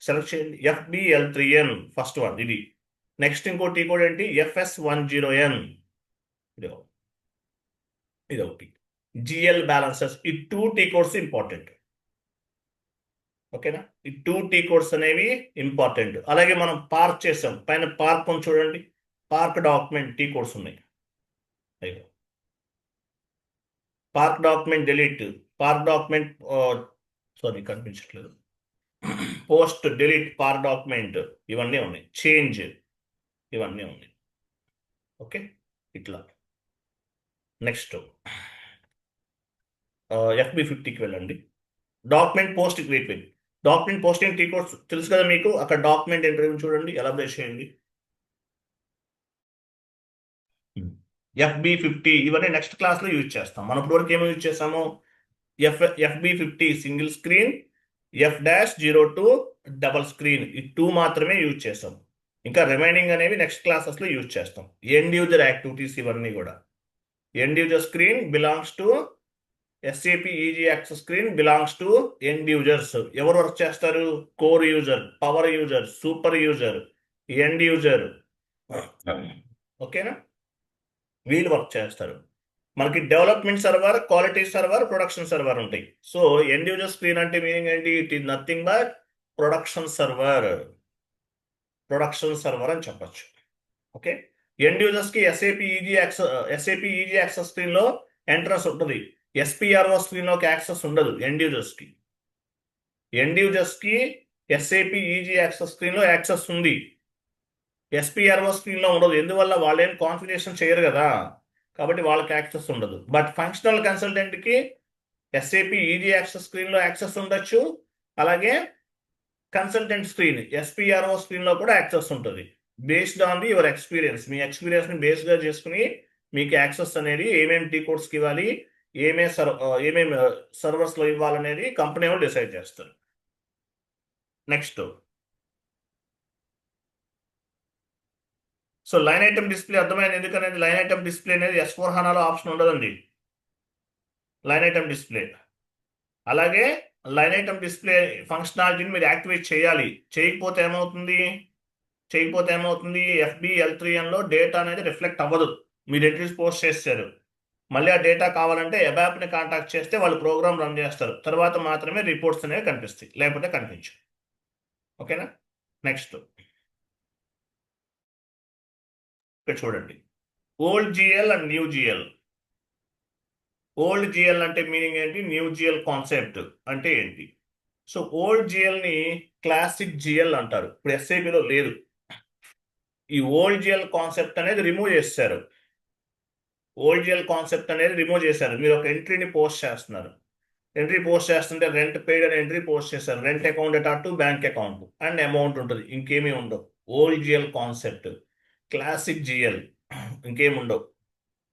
select చేయండి. FBL3N ఫస్ట్ వన్ ఇది. Next ఇంకో టీ కోడ్ ఏంటి, FS10N ఇది ఒకటి. GL బ్యాలెన్సెస్ ఈ 2 టీ కోడ్స్ ఇంపార్టెంట్. ఓకేనా, ఈ 2 టీ కోడ్స్ అనేవి ఇంపార్టెంట్. అలాగే మనం పార్క్ చేసాం, పైన పార్క్ అని చూడండి, పార్క్ డాక్యుమెంట్ టీ కోడ్స్ ఉన్నాయి. Park document delete, park document కనిపించట్లేదు, పోస్ట్ డిలీట్ పార్క్ డాక్యుమెంట్ ఇవన్నీ ఉన్నాయి. చేంజ్ ఇవన్నీ ఉన్నాయి. ఓకే, ఇట్లా. నెక్స్ట్ FB50కి వెళ్ళండి. Document post create, document posting T codes తెలుసు కదా మీకు. అక్కడ డాక్యుమెంట్ ఎంట్రీ చూడండి, ఎలా అప్డేట్ చేయండి. FB50 ఇవన్నీ నెక్స్ట్ క్లాస్లో యూజ్ చేస్తాం. మనం ఇప్పటివరకు ఏమో యూజ్ చేస్తాము, FB50 single screen, F-02 double screen, ఈ 2 మాత్రమే యూజ్ చేస్తాం. ఇంకా రిమైనింగ్ అనేవి నెక్స్ట్ క్లాసెస్లో యూజ్ చేస్తాం. ఎండ్ యూజర్ యాక్టివిటీస్ ఇవన్నీ కూడా. End user screen belongs to SAP easy access screen belongs to end users. ఎవరు వర్క్ చేస్తారు, core user, power user, super user, end user. ఓకేనా, వీళ్ళు వర్క్ చేస్తారు. మనకి development server, quality server, production server ఉంటాయి. So end user screen అంటే meaning ఏంటి, it is nothing but production server అని చెప్పచ్చు. ఓకే, ఎండ్ యూజర్స్ కి SAP ఈజీ యాక్సెస్ స్క్రీన్ లో ఎంట్రన్స్ ఉంటుంది. SPRO స్క్రీన్ లోకి యాక్సెస్ ఉండదు. ఎండ్ యూజర్స్ కి SAP ఈజీ యాక్సెస్ స్క్రీన్ లో యాక్సెస్ ఉంది, SPRO స్క్రీన్ లో ఉండదు. ఎందువల్ల, వాళ్ళు ఏం కాన్ఫిగరేషన్ చేయరు కదా, కాబట్టి వాళ్ళకి యాక్సెస్ ఉండదు. బట్ ఫంక్షనల్ కన్సల్టెంట్ కి SAP ఈజీ యాక్సెస్ స్క్రీన్ లో యాక్సెస్ ఉండొచ్చు, అలాగే కన్సల్టెంట్ స్క్రీన్ SPRO స్క్రీన్ లో కూడా యాక్సెస్ ఉంటుంది. Based on the your experience, me experience ని బేస్ గా చేసుకుని మీకు యాక్సెస్ అనేది ఏమేమి టీ కోడ్స్కి ఇవ్వాలి, ఏమేమి సర్వర్స్ లో ఇవ్వాలనేది కంపెనీ వాళ్ళు డిసైడ్ చేస్తారు. Next, so line item display అర్థమైంది. ఎందుకనేది లైన్ ఐటమ్ డిస్ప్లే అనేది S/4HANAలో ఆప్షన్ ఉండదండి, లైన్ ఐటమ్ డిస్ప్లే. అలాగే లైన్ ఐటమ్ డిస్ప్లే ఫంక్షనాలిటీని మీరు యాక్టివేట్ చేయాలి. చేయకపోతే ఏమవుతుంది, FBL3Nలో డేటా అనేది రిఫ్లెక్ట్ అవ్వదు. మీరు ఎంట్రీస్ పోస్ట్ చేస్తారు, మళ్ళీ ఆ డేటా కావాలంటే ABAPని కాంటాక్ట్ చేస్తే వాళ్ళు ప్రోగ్రామ్ రన్ చేస్తారు. తర్వాత మాత్రమే రిపోర్ట్స్ అనేవి కనిపిస్తాయి, లేకపోతే కనిపించవు. ఓకేనా. నెక్స్ట్ ఇక్కడ చూడండి, old GL and new GL. Old GL అంటే మీనింగ్ ఏంటి, న్యూ GL కాన్సెప్ట్ అంటే ఏంటి. సో ఓల్డ్ GLని క్లాసిక్ GL అంటారు. ఇప్పుడు SAPలో లేదు. ఈ ఓల్డ్ GL కాన్సెప్ట్ అనేది రిమూవ్ చేస్తారు. మీరు ఒక ఎంట్రీని పోస్ట్ చేస్తున్నారు, ఎంట్రీ పోస్ట్ చేస్తుంటే రెంట్ పెయిడ్ అని ఎంట్రీ పోస్ట్ చేస్తారు. Rent account to bank account and amount ఉంటుంది, ఇంకేమీ ఉండవు. Old GL concept. Classic GL ఇంకేమి ఉండవు.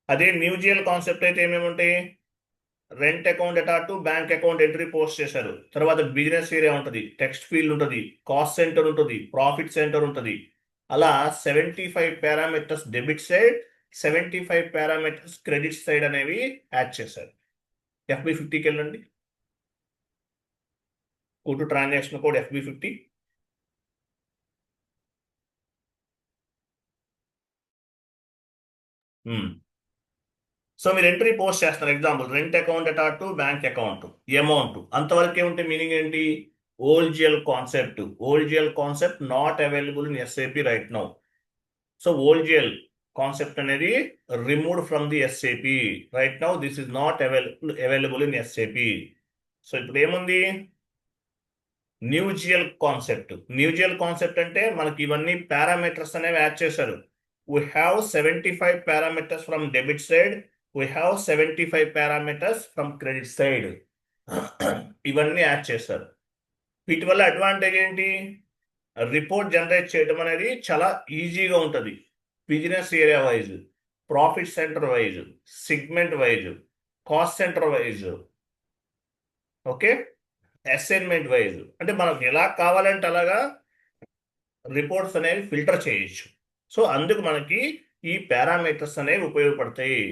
అదే న్యూ GL కాన్సెప్ట్ అయితే ఏమేమి ఉంటాయి, rent account to bank account entry post చేశారు, తర్వాత బిజినెస్ ఏరియా ఉంటుంది, టెక్స్ట్ ఫీల్డ్ ఉంటుంది, కాస్ట్ సెంటర్ ఉంటుంది, ప్రాఫిట్ సెంటర్ ఉంటుంది. అలా 75 parameters debit side, 75 parameters credit side అనేవి యాడ్ చేశారు. FB50కి వెళ్ళండి, go to transaction code FB50. So మీరు ఎంట్రీ పోస్ట్ చేస్తారు, example rent account to bank account amount, అంతవరకు ఏముంటే మీనింగ్ ఏంటి? Old GL concept not available in SAP right now. So ఓల్జియల్ concept అనేది removed from the SAP right now. This is not available in SAP. So ఇప్పుడు ఏముంది? న్యూజియల్ concept అంటే మనకి ఇవన్నీ parameters అనేవి యాడ్ చేశారు. We have 75 parameters from debit side, we have 75 parameters from credit side. ఇవన్నీ add చేశారు. వీటి వల్ల అడ్వాంటేజ్ ఏంటి? రిపోర్ట్ జనరేట్ చేయడం అనేది చాలా ఈజీగా ఉంటుంది. Business area wise, profit center wise, segment wise, cost center wise, okay, assignment wise, అంటే మనకు ఎలా కావాలంటే అలాగా రిపోర్ట్స్ అనేవి ఫిల్టర్ చేయొచ్చు. సో అందుకు మనకి ఈ పారామీటర్స్ అనేవి ఉపయోగపడతాయి.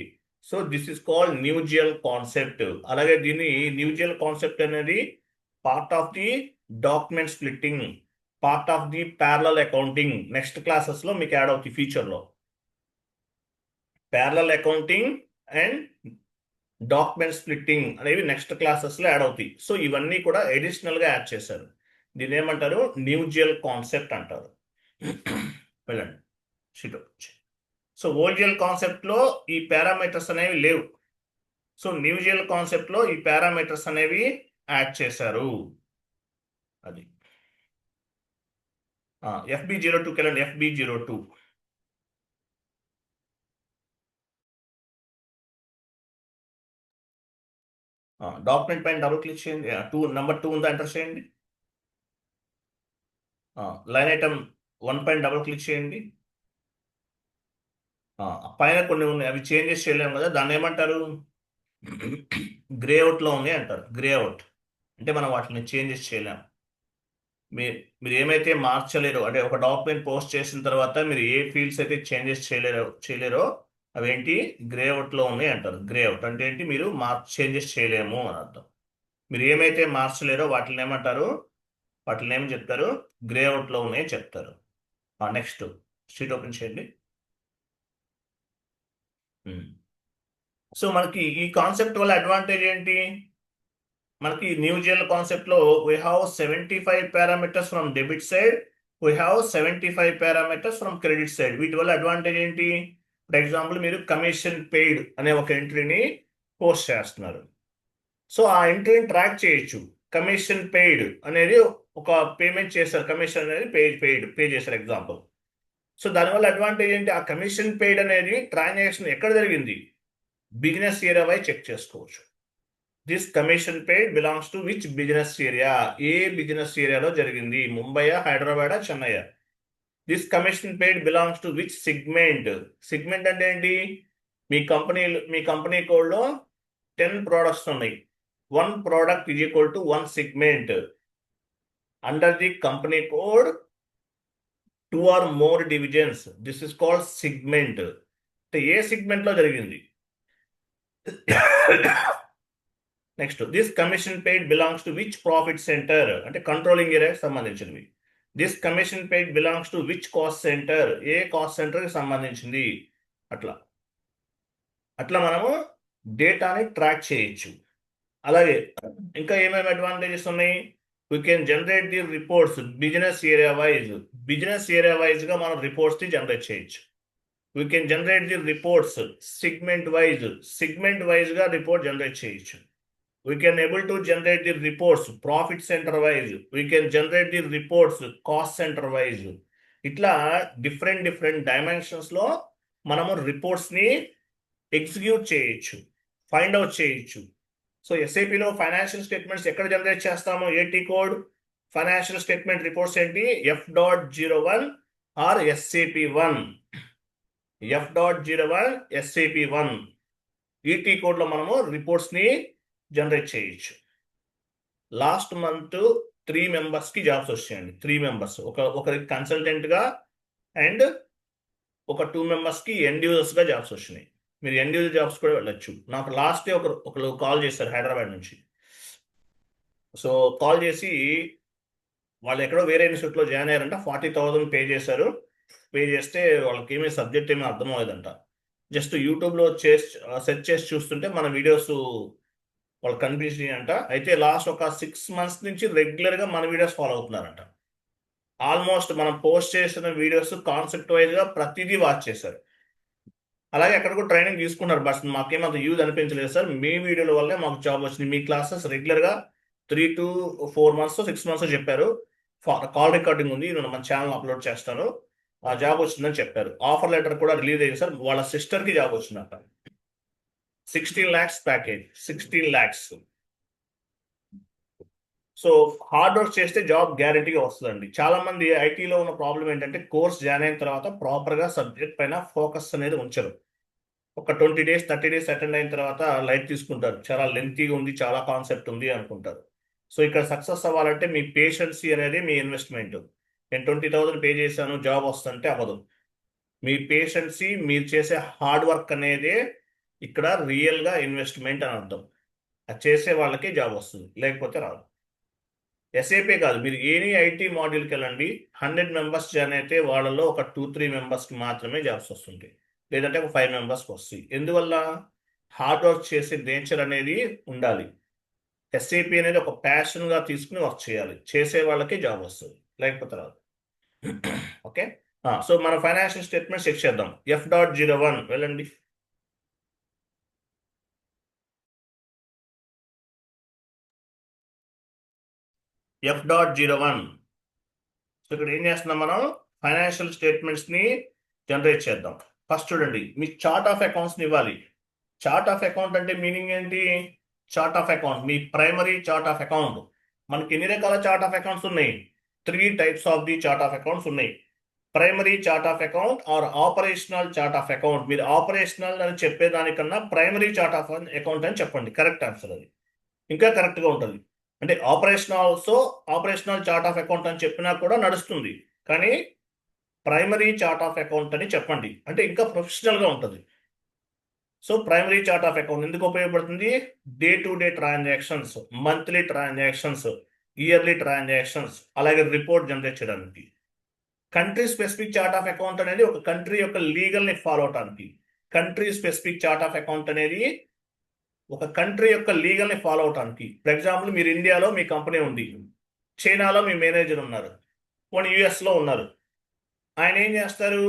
So this is called new GL concept. అలాగే దీన్ని న్యూజియల్ కాన్సెప్ట్ అనేది part of the document splitting, part of the parallel accounting. Next క్లాసెస్లో మీకు యాడ్ అవుతాయి ఫ్యూచర్లో. Parallel accounting and document splitting అనేవి నెక్స్ట్ క్లాసెస్లో యాడ్ అవుతాయి. సో ఇవన్నీ కూడా అడిషనల్గా యాడ్ చేశారు. దీని ఏమంటారు? న్యూజియల్ కాన్సెప్ట్ అంటారు. వెళ్ళండి షీట్. సో ఓల్జియల్ కాన్సెప్ట్లో ఈ పారామీటర్స్ అనేవి లేవు. సో న్యూజియల్ కాన్సెప్ట్లో ఈ పారామీటర్స్ అనేవి యాడ్ చేశారు. అది FB02కి వెళ్ళండి. FB02 డాక్యుమెంట్ పైన డబుల్ క్లిక్ చేయండి. నెంబర్ 2 ఉందా, ఎంటర్ చేయండి. లైన్ ఐటమ్ 1 పైన డబుల్ క్లిక్ చేయండి. పైన కొన్ని ఉన్నాయి, అవి చేంజెస్ చేయలేము కదా, దాన్ని ఏమంటారు? గ్రే అవుట్లో ఉంది అంటారు. గ్రే అవుట్ అంటే మనం వాటిని చేంజెస్ చేయలేము. మీరు ఏమైతే మార్చలేరో, అంటే ఒక డాక్యుమెంట్ పోస్ట్ చేసిన తర్వాత మీరు ఏ ఫీల్డ్స్ అయితే చేంజెస్ చేయలేరో అవేంటి? గ్రే అవుట్లో ఉన్నాయి అంటారు. గ్రే అవుట్ అంటే ఏంటి? మీరు చేంజెస్ చేయలేము అని అర్థం. మీరు ఏమైతే మార్చలేరో వాటిని ఏమంటారు? వాటిని ఏమని చెప్తారు? గ్రే అవుట్లో ఉన్నాయి చెప్తారు. నెక్స్ట్ షీట్ ఓపెన్ చేయండి. సో మనకి ఈ కాన్సెప్ట్ వల్ల అడ్వాంటేజ్ ఏంటి? మనకి న్యూజియల్ కాన్సెప్ట్లో we have 75 parameters from debit side, we have 75 parameters from credit side. వీటి వల్ల అడ్వాంటేజ్ ఏంటి? ఫర్ ఎగ్జాంపుల్ మీరు కమిషన్ పెయిడ్ అనే ఒక ఎంట్రీని పోస్ట్ చేస్తున్నారు. సో ఆ ఎంట్రీని ట్రాక్ చేయొచ్చు. కమిషన్ పెయిడ్ అనేది ఒక పేమెంట్ చేశారు, కమిషన్ అనేది పే చేశారు ఎగ్జాంపుల్. సో దానివల్ల అడ్వాంటేజ్ ఏంటి? ఆ కమిషన్ పెయిడ్ అనేది ట్రాన్సాక్షన్ ఎక్కడ జరిగింది? బిజినెస్ ఏరియా వైజ్ చెక్ చేసుకోవచ్చు. This commission paid belongs to which business area? ఏ బిజినెస్ ఏరియాలో జరిగింది? ముంబైయా, హైదరాబాదా, చెన్నైయా? This commission paid belongs to which segment? Segment అంటే ఏంటి? మీ కంపెనీ కోడ్లో 10 ప్రోడక్ట్స్ ఉన్నాయి. 1 product is equal to 1 segment. Under the company code, 2 or more divisions. This is called segment. A segment లో జరిగింది? Next, this commission paid belongs to which profit centre? అంటే controlling ఏరియాకి సంబంధించినవి. This commission paid belongs to which cost centre? A cost సెంటర్కి సంబంధించింది? అట్లా మనము డేటాని ట్రాక్ చేయొచ్చు. అలాగే ఇంకా ఏమేమి అడ్వాంటేజెస్ ఉన్నాయి? We can generate the reports business area వైజ్గా మనం రిపోర్ట్స్ని జనరేట్ చేయొచ్చు. We can generate the reports segment వైజ్గా రిపోర్ట్ జనరేట్ చేయొచ్చు. We can able to generate the reports profit center wise, we can generate the reports cost center wise. ఇట్లా different డైమెన్షన్స్లో మనము రిపోర్ట్స్ని execute చేయొచ్చు, find out చేయొచ్చు. So ఎస్ఏపిలో financial statements ఎక్కడ generate చేస్తాము? ఏటీ code financial statement reports ఏంటి? F.01 are SAP1. F.01 SAP1 ఈటీ కోడ్లో మనము రిపోర్ట్స్ని జనరేట్ చేయొచ్చు. లాస్ట్ మంత్ 3 మెంబర్స్కి జాబ్స్ వచ్చాయండి. 3 మెంబర్స్, ఒకరికి కన్సల్టెంట్గా అండ్ ఒక 2 మెంబర్స్కి ఎండ్ యూజర్స్గా జాబ్స్ వచ్చినాయి. మీరు ఎండ్ యూజర్ జాబ్స్ కూడా వెళ్ళొచ్చు. నాకు లాస్ట్ డే ఒకరు కాల్ చేశారు హైదరాబాద్ నుంచి. సో కాల్ చేసి వాళ్ళు ఎక్కడో వేరే ఇన్స్టిట్యూట్లో జాయిన్ అయ్యారంట. 40,000 పే చేశారు. పే చేస్తే వాళ్ళకి సబ్జెక్ట్ ఏమీ అర్థం అవ్వలేదంట. జస్ట్ యూట్యూబ్లో సెర్చ్ చేసి చూస్తుంటే మన వీడియోస్ వాళ్ళు కనిపించినాయి అంట. అయితే లాస్ట్ ఒక 6 months నుంచి రెగ్యులర్గా మన వీడియోస్ ఫాలో అవుతున్నారంట. ఆల్మోస్ట్ మనం పోస్ట్ చేసిన వీడియోస్ కాన్సెప్ట్ వైజ్గా ప్రతిదీ వాచ్ చేశారు. అలాగే అక్కడ కూడా ట్రైనింగ్ తీసుకున్నారు. బట్ మాకేమంత యూజ్ అనిపించలేదు సార్. మీ వీడియోల వల్లే మాకు జాబ్ వచ్చింది. మీ క్లాసెస్ రెగ్యులర్గా 3 to 4 months 6 months చెప్పారు. కాల్ రికార్డింగ్ ఉంది, నేను మన ఛానల్ అప్లోడ్ చేస్తాను. ఆ జాబ్ వచ్చిందని చెప్పారు. ఆఫర్ లెటర్ కూడా రిలీజ్ అయ్యింది సార్. వాళ్ళ సిస్టర్కి జాబ్ వచ్చిందంట. 16 lakhs package, 16 lakhs. So hard work చేస్తే జాబ్ గ్యారెంటీగా వస్తుందండి. చాలా మంది ఐటీలో ఉన్న ప్రాబ్లం ఏంటంటే కోర్స్ జాయిన్ అయిన తర్వాత ప్రాపర్గా సబ్జెక్ట్ పైన ఫోకస్ అనేది ఉంచరు. ఒక 20 days 30 days అటెండ్ అయిన తర్వాత లైట్ తీసుకుంటారు. చాలా లెంతీగా ఉంది, చాలా కాన్సెప్ట్ ఉంది అనుకుంటారు. సో ఇక్కడ సక్సెస్ అవ్వాలంటే మీ పేషెన్సీ అనేది మీ ఇన్వెస్ట్మెంట్. నేను 20,000 పే చేశాను జాబ్ వస్తుంటే అవ్వదు. మీ పేషెన్సీ, మీరు చేసే హార్డ్ వర్క్ అనేదే ఇక్కడ రియల్గా ఇన్వెస్ట్మెంట్ అని అర్థం. అది చేసే వాళ్ళకి జాబ్ వస్తుంది, లేకపోతే రాదు. ఎస్ఏపీ కాదు, మీరు ఎనీ ఐటీ మాడ్యూల్కి వెళ్ళండి. 100 members జాయిన్ అయితే వాళ్ళలో ఒక 2-3 members మాత్రమే జాబ్స్ వస్తుంటాయి, లేదంటే ఒక 5 members వస్తాయి. ఎందువల్ల? హార్డ్ వర్క్ చేసే నేచర్ అనేది ఉండాలి. ఎస్ఏపీ అనేది ఒక ప్యాషన్గా తీసుకుని వర్క్ చేయాలి. చేసే వాళ్ళకి జాబ్ వస్తుంది, లేకపోతే రాదు. ఓకే, సో మన ఫైనాన్షియల్ స్టేట్మెంట్ చెక్ చేద్దాం. F.01 వెళ్ళండి. F.01. సో ఇక్కడ ఏం చేస్తున్నాం మనం? ఫైనాన్షియల్ స్టేట్మెంట్స్ని జనరేట్ చేద్దాం. ఫస్ట్ చూడండి, మీ చార్ట్ ఆఫ్ అకౌంట్స్ని ఇవ్వాలి. చార్ట్ ఆఫ్ అకౌంట్ అంటే మీనింగ్ ఏంటి? చార్ట్ ఆఫ్ అకౌంట్, మీ ప్రైమరీ చార్ట్ ఆఫ్ అకౌంట్. మనకి ఎన్ని రకాల చార్ట్ ఆఫ్ అకౌంట్స్ ఉన్నాయి? 3 types of the chart of accounts ఉన్నాయి. Primary chart of account or operational chart of account. మీరు ఆపరేషనల్ అని చెప్పేదానికన్నా ప్రైమరీ చార్ట్ ఆఫ్ అకౌంట్ అని చెప్పండి, కరెక్ట్ ఆన్సర్. అది ఇంకా కరెక్ట్గా ఉంటుంది. అంటే ఆపరేషనల్ చార్ట్ ఆఫ్ అకౌంట్ అని చెప్పినా కూడా నడుస్తుంది, కానీ ప్రైమరీ చార్ట్ ఆఫ్ అకౌంట్ అని చెప్పండి, అంటే ఇంకా ప్రొఫెషనల్గా ఉంటుంది. So primary chart of account ఎందుకు ఉపయోగపడుతుంది? Day to day transactions, monthly transactions, yearly transactions, అలాగే రిపోర్ట్ జనరేట్ చేయడానికి. Country specific chart of account అనేది ఒక కంట్రీ యొక్క లీగల్ని ఫాలో అవడానికి. Country specific chart of account అనేది ఒక కంట్రీ యొక్క లీగల్ని ఫాలో అవడానికి. ఫర్ ఎగ్జాంపుల్, మీరు ఇండియాలో మీ కంపెనీ ఉంది, చైనాలో మీ మేనేజర్ ఉన్నారు, కొన్ని యుఎస్లో ఉన్నారు. ఆయన ఏం చేస్తారు?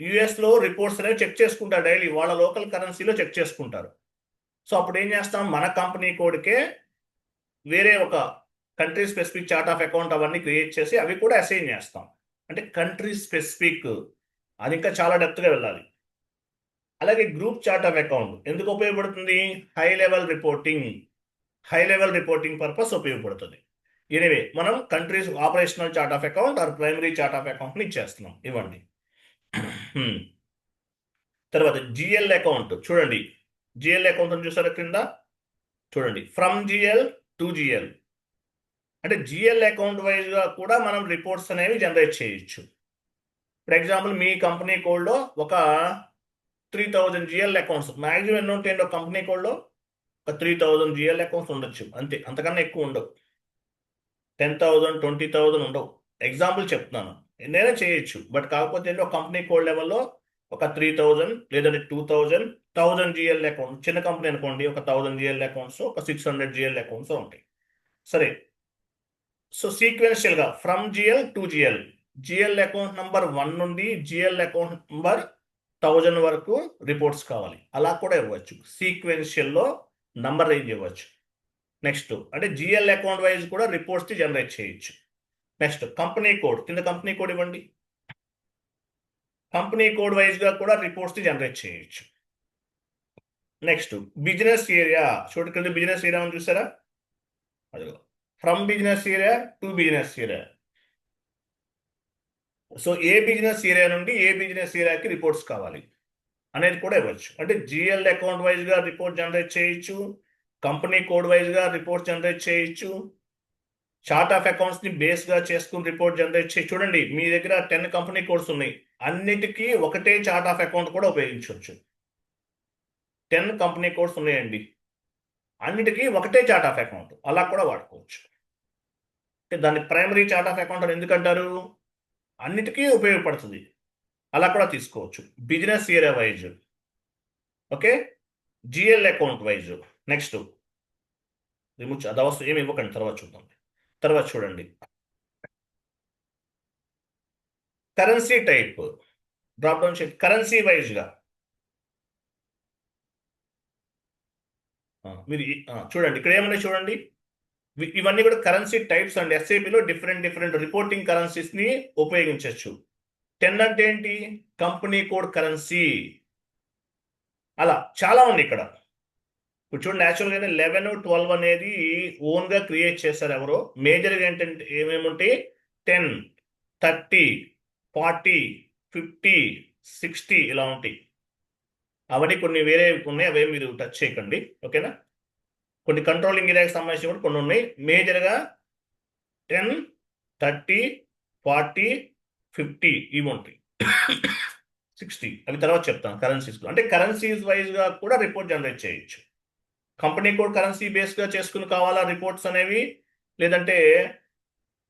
యుఎస్లో రిపోర్ట్స్ అనేవి చెక్ చేసుకుంటారు డైలీ, వాళ్ళ లోకల్ కరెన్సీలో చెక్ చేసుకుంటారు. సో అప్పుడు ఏం చేస్తాం? మన కంపెనీ కోడ్కే వేరే ఒక country specific chart of account అవన్నీ క్రియేట్ చేసి అవి కూడా అసైన్ చేస్తాం. అంటే కంట్రీ స్పెసిఫిక్, అది ఇంకా చాలా డెప్త్గా వెళ్ళాలి. అలాగే గ్రూప్ చార్ట్ ఆఫ్ అకౌంట్ ఎందుకు ఉపయోగపడుతుంది? హై లెవెల్ రిపోర్టింగ్ పర్పస్ ఉపయోగపడుతుంది. ఎనివే, మనం countries operational chart of account or primary chart of అకౌంట్ని ఇచ్చేస్తున్నాం, ఇవ్వండి. తర్వాత జిఎల్ అకౌంట్ చూడండి. జిఎల్ అకౌంట్ అని చూసారా క్రింద? చూడండి, ఫ్రమ్ జిఎల్ టు జిఎల్. అంటే జిఎల్ అకౌంట్ వైజ్గా కూడా మనం రిపోర్ట్స్ అనేవి జనరేట్ చేయొచ్చు. ఫర్ ఎగ్జాంపుల్, మీ కంపెనీ కోడ్లో ఒక 3000 జిఎల్ అకౌంట్స్, మ్యాక్సిమం ఎన్ని ఉంటాయండి ఒక కంపెనీ కోడ్లో? ఒక 3000 జిఎల్ అకౌంట్స్ ఉండొచ్చు, అంతే, అంతకన్నా ఎక్కువ ఉండవు. 10,000 20,000 ఉండవు. ఎగ్జాంపుల్ చెప్తున్నాను, నేనే చేయొచ్చు. బట్ కాకపోతే ఏంటి, ఒక కంపెనీ కోడ్ లెవెల్లో ఒక 3,000 లేదంటే 2,000 1000 జిఎల్ అకౌంట్. చిన్న కంపెనీ అనుకోండి, ఒక 1000 జిఎల్ అకౌంట్స్, ఒక 600 జిఎల్ అకౌంట్స్ ఉంటాయి. సరే, సో సీక్వెన్షియల్గా from GL to GL, GL account number 1 నుండి జిఎల్ అకౌంట్ నంబర్ 1000 వరకు రిపోర్ట్స్ కావాలి, అలా కూడా ఇవ్వచ్చు. సీక్వెన్షియల్లో నంబర్ రేంజ్ ఇవ్వచ్చు. నెక్స్ట్ అంటే జిఎల్ అకౌంట్ వైజ్ కూడా రిపోర్ట్స్ని జనరేట్ చేయొచ్చు. నెక్స్ట్ కంపెనీ కోడ్, కింద కంపెనీ కోడ్ ఇవ్వండి. కంపెనీ కోడ్ వైజ్గా కూడా రిపోర్ట్స్ని జనరేట్ చేయొచ్చు. నెక్స్ట్ బిజినెస్ ఏరియా, చూడండి కింద బిజినెస్ ఏరియా అని చూసారా? అదిగో, from business area to business area. So A business area నుండి ఏ బిజినెస్ ఏరియాకి రిపోర్ట్స్ కావాలి అనేది కూడా ఇవ్వచ్చు. అంటే జిఎల్ అకౌంట్ వైజ్గా రిపోర్ట్ జనరేట్ చేయొచ్చు, కంపెనీ కోడ్ వైజ్గా రిపోర్ట్ జనరేట్ చేయొచ్చు, చార్ట్ ఆఫ్ అకౌంట్స్ని బేస్గా చేసుకుని రిపోర్ట్ జనరేట్ చేయొచ్చు. చూడండి, మీ దగ్గర 10 కంపెనీ కోడ్స్ ఉన్నాయి, అన్నిటికీ ఒకటే చార్ట్ ఆఫ్ అకౌంట్ కూడా ఉపయోగించవచ్చు. 10 కంపెనీ కోడ్స్ ఉన్నాయండి, అన్నిటికీ ఒకటే చార్ట్ ఆఫ్ అకౌంట్, అలా కూడా వాడుకోవచ్చు. దాన్ని ప్రైమరీ చార్ట్ ఆఫ్ అకౌంట్ అని ఎందుకంటారు? అన్నిటికీ ఉపయోగపడుతుంది, అలా కూడా తీసుకోవచ్చు. Business area wise okay, GL account wise. Next remove అది అవసరం ఏమి ఇవ్వకండి, తర్వాత చూద్దాం. తర్వాత చూడండి, కరెన్సీ టైప్ డ్రాప్ డౌన్ చేయండి, కరెన్సీ వైజ్గా మీరు చూడండి ఇక్కడ ఏమన్నా చూడండి, ఇవన్నీ కూడా కరెన్సీ టైప్స్ అండి. ఎస్ఐపిలో డిఫరెంట్ డిఫరెంట్ రిపోర్టింగ్ కరెన్సీస్ని ఉపయోగించవచ్చు. 10 అంటే ఏంటి, కంపెనీ కోడ్ కరెన్సీ, అలా చాలా ఉన్నాయి ఇక్కడ. ఇప్పుడు చూడండి, యాక్చువల్గా 11, 12 అనేది ఓన్గా క్రియేట్ చేశారు ఎవరో. మేజర్గా ఏంటంటే ఏమేమి 10, 30, 40, 50, 60 ఇలా ఉంటాయి. అవన్నీ కొన్ని వేరే ఉన్నాయి, అవే మీరు టచ్ చేయకండి, ఓకేనా. కొన్ని కంట్రోలింగ్ ఏరియాకి సంబంధించి కూడా కొన్ని ఉన్నాయి. మేజర్గా 10, 30, 40, 50 ఇవి ఉంటాయి. 60 అవి తర్వాత చెప్తాను కరెన్సీస్. అంటే కరెన్సీస్ వైజ్గా కూడా రిపోర్ట్ జనరేట్ చేయొచ్చు. కంపెనీ కోడ్ కరెన్సీ బేస్గా చేసుకుని కావాలా రిపోర్ట్స్ అనేవి, లేదంటే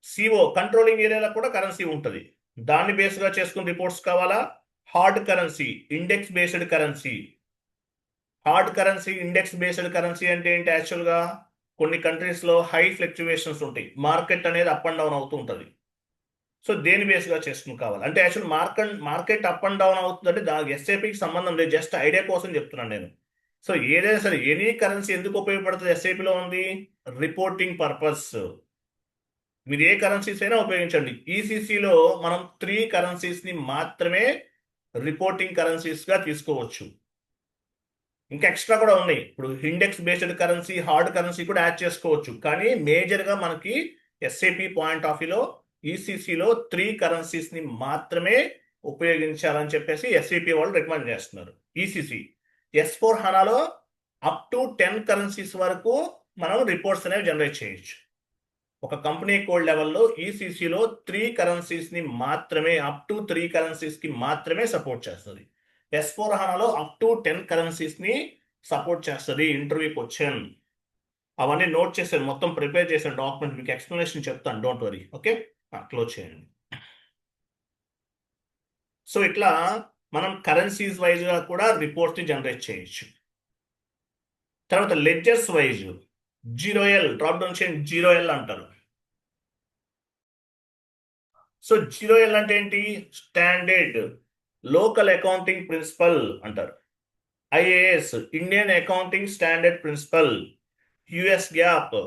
సిఓ కంట్రోలింగ్ ఏరియాలో కూడా కరెన్సీ ఉంటుంది, దాన్ని బేస్గా చేసుకుని రిపోర్ట్స్ కావాలా. Hard currency, index based currency. Hard currency, index based currency అంటే ఏంటి, యాక్చువల్గా కొన్ని కంట్రీస్లో హై ఫ్లక్చువేషన్స్ ఉంటాయి, మార్కెట్ అనేది అప్ అండ్ డౌన్ అవుతూ ఉంటుంది. సో దేని బేస్గా చేసుకుని కావాలి అంటే, actual market up and down అవుతుందంటే దానికి ఎస్ఐపికి సంబంధం లేదు, జస్ట్ ఐడియా కోసం చెప్తున్నాను నేను. సో ఏదైనా సరే ఎనీ కరెన్సీ ఎందుకు ఉపయోగపడుతుంది ఎస్ఐపిలో ఉంది, రిపోర్టింగ్ పర్పస్. మీరు ఏ కరెన్సీస్ అయినా ఉపయోగించండి. ఈసీసీలో మనం 3 కరెన్సీస్ని మాత్రమే రిపోర్టింగ్ కరెన్సీస్గా తీసుకోవచ్చు. ఇంకా ఎక్స్ట్రా కూడా ఉన్నాయి, ఇప్పుడు index based currency, hard currency కూడా యాడ్ చేసుకోవచ్చు. కానీ మేజర్గా మనకి ఎస్ఐపి పాయింట్ ఆఫ్ వ్యూలో ఈసీసీలో 3 కరెన్సీస్ని మాత్రమే ఉపయోగించాలని చెప్పేసి ఎస్ఐపి వాళ్ళు రికమెండ్ చేస్తున్నారు. ఈసీసీ S4 హనాలో అప్ టు 10 కరెన్సీస్ వరకు మనం రిపోర్ట్స్ అనేవి జనరేట్ చేయొచ్చు. ఒక కంపెనీ కోడ్ లెవెల్లో ఈసీసీలో 3 కరెన్సీస్ని మాత్రమే, అప్ టు 3 కరెన్సీస్కి మాత్రమే సపోర్ట్ చేస్తుంది. S4 హనాలో అప్ టు 10 కరెన్సీస్ని సపోర్ట్ చేస్తుంది. ఇంటర్వ్యూ క్వశ్చన్ అవన్నీ నోట్ చేశాను, మొత్తం ప్రిపేర్ చేశాను డాక్యుమెంట్, మీకు ఎక్స్ప్లెనేషన్ చెప్తాను, డోంట్ వరీ. ఓకే, క్లోజ్ చేయండి. సో ఇట్లా మనం కరెన్సీస్ వైజ్గా కూడా రిపోర్ట్స్ని జనరేట్ చేయొచ్చు. తర్వాత ledgers wise 0L drop down చేయండి, 0L అంటారు. సో 0L అంటే ఏంటి, స్టాండర్డ్ లోకల్ అకౌంటింగ్ ప్రిన్సిపల్ అంటారు. IAS Indian accounting standard principle. US GAAP,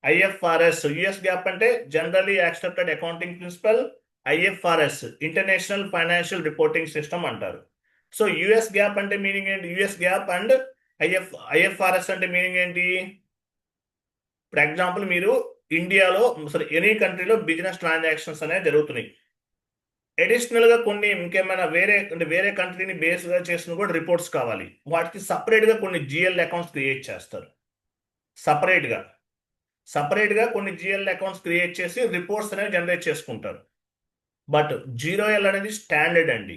IFRS. US GAAP అంటే generally accepted accounting principle, IFRS international financial reporting system అంటారు. So US GAAP అంటే meaning ఏంటి, US GAAP and IFRS అంటే meaning ఏంటి. For example మీరు ఇండియాలో any కంట్రీలో business transactions అనేవి జరుగుతున్నాయి. అడిషనల్గా కొన్ని ఇంకేమైనా వేరే కంట్రీని బేస్గా చేసిన కూడా రిపోర్ట్స్ కావాలి, వాటికి సపరేట్గా కొన్ని జిఎల్ అకౌంట్స్ క్రియేట్ చేస్తారు. సపరేట్గా కొన్ని జిఎల్ అకౌంట్స్ క్రియేట్ చేసి రిపోర్ట్స్ అనేవి జనరేట్ చేసుకుంటారు. బట్ 0L అనేది స్టాండర్డ్ అండి.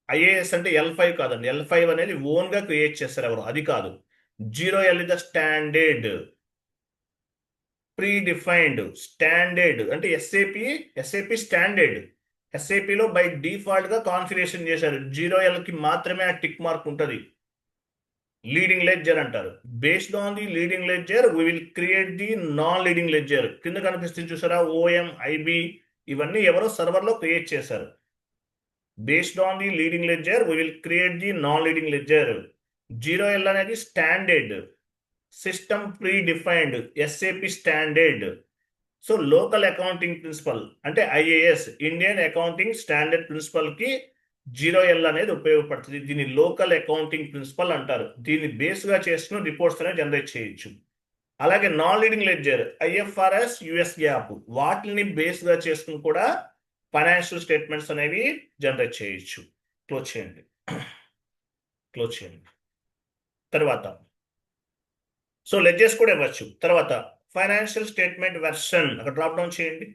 ఐఏఎస్ అంటే L5 కాదండి, L5 అనేది ఓన్గా క్రియేట్ చేస్తారు ఎవరు, అది కాదు. 0L is the standard, pre defined. Standard అంటే ఎస్ఏపి స్టాండర్డ్. ఎస్ఏపిలో బై డిఫాల్ట్గా కాన్ఫిగరేషన్ చేశారు, 0Lకి మాత్రమే ఆ టిక్ మార్క్ ఉంటుంది. లీడింగ్ లెడ్జర్ అంటారు. Based on the leading ledger we will create the non leading ledger. కింద కనిపిస్తుంది చూసారా, ఓఎం, ఐబి, ఇవన్నీ ఎవరో సర్వర్లో క్రియేట్ చేశారు. Based on the leading ledger we will create the non leading ledger. 0L అనేది standard, system pre defined, SAP standard. So local accounting principle అంటే IAS Indian accounting standard ప్రిన్సిపల్కి 0L అనేది ఉపయోగపడుతుంది. దీన్ని local accounting principle అంటారు. దీన్ని బేస్గా చేసుకుని reports అనేవి జనరేట్ చేయొచ్చు. అలాగే non leading ledger, IFRS, US gap, వాటిని బేస్గా చేసుకుని కూడా ఫైనాన్షియల్ స్టేట్మెంట్స్ అనేవి జనరేట్ చేయొచ్చు. క్లోజ్ చేయండి. తర్వాత సో లెడ్జర్స్ కూడా ఇవ్వచ్చు. తర్వాత ఫైనాన్షియల్ స్టేట్మెంట్ వెర్షన్, అక్కడ డ్రాప్ డౌన్ చేయండి.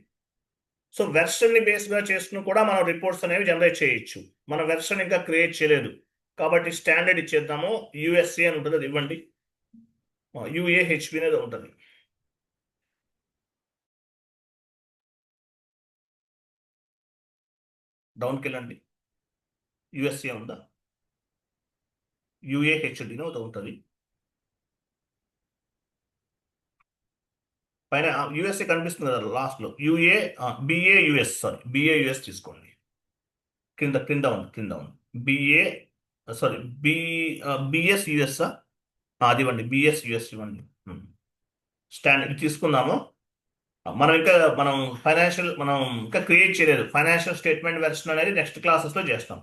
సో వెర్షన్ని బేస్గా చేసుకుని కూడా మనం రిపోర్ట్స్ అనేవి జనరేట్ చేయొచ్చు. మన వెర్షన్ ఇంకా క్రియేట్ చేయలేదు కాబట్టి స్టాండర్డ్ ఇచ్చేద్దాము. యుఎస్ఏ అని ఉంటుంది, అది ఇవ్వండి. యుఏహెచ్బి అనేది ఉంటుంది. డౌన్కి వెళ్ళండి, యుఎస్ఏ ఉందా, యుఏహెచ్డిని ఒకటి ఉంటుంది పైన యుఎస్ఏ కనిపిస్తుంది కదా లాస్ట్లో బిఏయుఎస్ బిఏయుఎస్ తీసుకోండి కింద ఉంది BA sorry B BS US అది ఇవ్వండి బిఎస్ యుఎస్ ఇవ్వండి ఇది తీసుకుందాము మనం మనం ఇంకా క్రియేట్ చేయలేదు ఫైనాన్షియల్ స్టేట్మెంట్ వెర్షన్ అనేది నెక్స్ట్ క్లాసెస్లో చేస్తాం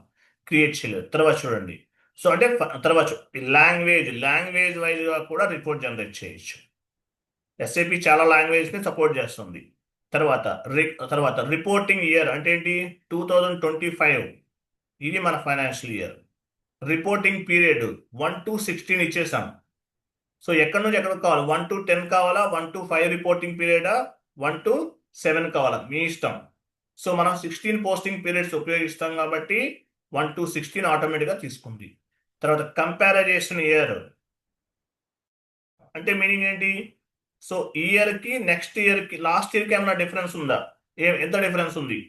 క్రియేట్ చేయలేదు తర్వాత చూడండి సో అంటే తర్వాత లాంగ్వేజ్ వైజ్గా కూడా రిపోర్ట్ జనరేట్ చేయొచ్చు ఎస్ఏపి చాలా లాంగ్వేజ్ని సపోర్ట్ చేస్తుంది తర్వాత రిపోర్టింగ్ ఇయర్ అంటే ఏంటి 2025 ఇది మన financial year reporting period 1 to 16 ఇచ్చేసాం సో ఎక్కడి నుంచి ఎక్కడికి కావాలి 1 to 10 కావాలా 1 to 5 రిపోర్టింగ్ పీరియడా 1 to 7 కావాలా మీ ఇష్టం సో మనం 16 పోస్టింగ్ పీరియడ్స్ ఉపయోగిస్తాం కాబట్టి 1 to 16 ఆటోమేటిక్గా తీసుకుంది తర్వాత కంపారిజేషన్ ఇయర్ అంటే మీనింగ్ ఏంటి సో ఇయర్కి నెక్స్ట్ ఇయర్కి లాస్ట్ ఇయర్కి ఏమైనా డిఫరెన్స్ ఉందా ఎంత డిఫరెన్స్ ఉంది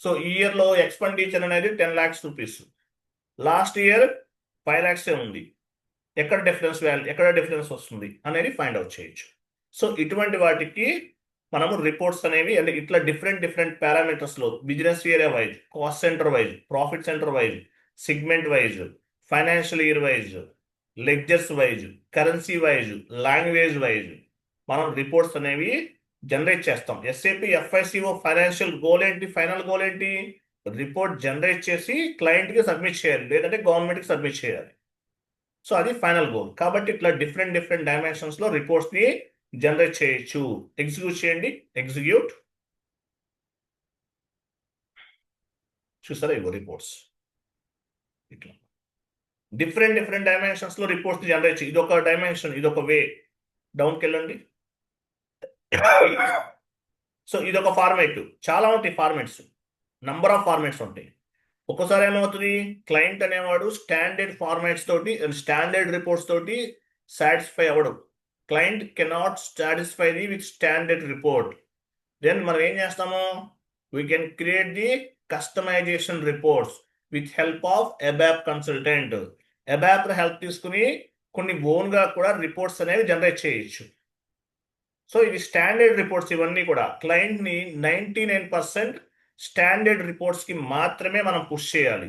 సో ఈ ఇయర్లో ఎక్స్పెండిచర్ అనేది 10 lakhs rupees last year 5 lakhs ఉంది ఎక్కడ డిఫరెన్స్ వస్తుంది అనేది ఫైండ్ అవుట్ చేయొచ్చు సో ఇటువంటి వాటికి మనము రిపోర్ట్స్ అనేవి అంటే ఇట్లా డిఫరెంట్ పారామీటర్స్లో business area wise cost center wise profit center wise segment wise financial year wise ledgers wise currency wise language wise మనం రిపోర్ట్స్ అనేవి జనరేట్ చేస్తాం ఎస్ఏపి ఎఫ్ఐసిఓ ఫైనాన్షియల్ గోల్ ఏంటి ఫైనల్ గోల్ ఏంటి రిపోర్ట్ జనరేట్ చేసి క్లయింట్కి submit చేయాలి లేదంటే గవర్నమెంట్కి సబ్మిట్ చేయాలి సో అది ఫైనల్ గోల్ కాబట్టి ఇట్లా డిఫరెంట్ డైమెన్షన్స్లో రిపోర్ట్స్ని జనరేట్ చేయొచ్చు ఎగ్జిక్యూట్ చేయండి ఎగ్జిక్యూట్ చూసారా ఇవో రిపోర్ట్స్ ఇట్లా డిఫరెంట్ డైమెన్షన్స్లో రిపోర్ట్స్ జనరేట్ చేయి ఇదొక డైమెన్షన్ ఇదొక వే డౌన్కి వెళ్ళండి సో ఇదొక ఫార్మేట్ చాలా ఉంటాయి ఫార్మేట్స్ నంబర్ ఆఫ్ ఫార్మేట్స్ ఉంటాయి ఒక్కోసారి ఏమవుతుంది క్లయింట్ అనేవాడు స్టాండర్డ్ ఫార్మాట్స్ తోటి స్టాండర్డ్ రిపోర్ట్స్ తోటి సాటిస్ఫై అవ్వడు client cannot satisfy the with standard report then మనం ఏం చేస్తాము we can create the customization reports with help of ABAP consultant ABAP help తీసుకుని కొన్ని ఓన్గా కూడా రిపోర్ట్స్ అనేవి జనరేట్ చేయొచ్చు సో ఇది స్టాండర్డ్ రిపోర్ట్స్ ఇవన్నీ కూడా క్లయింట్ని 99% స్టాండర్డ్ రిపోర్ట్స్కి మాత్రమే మనం పుష్ చేయాలి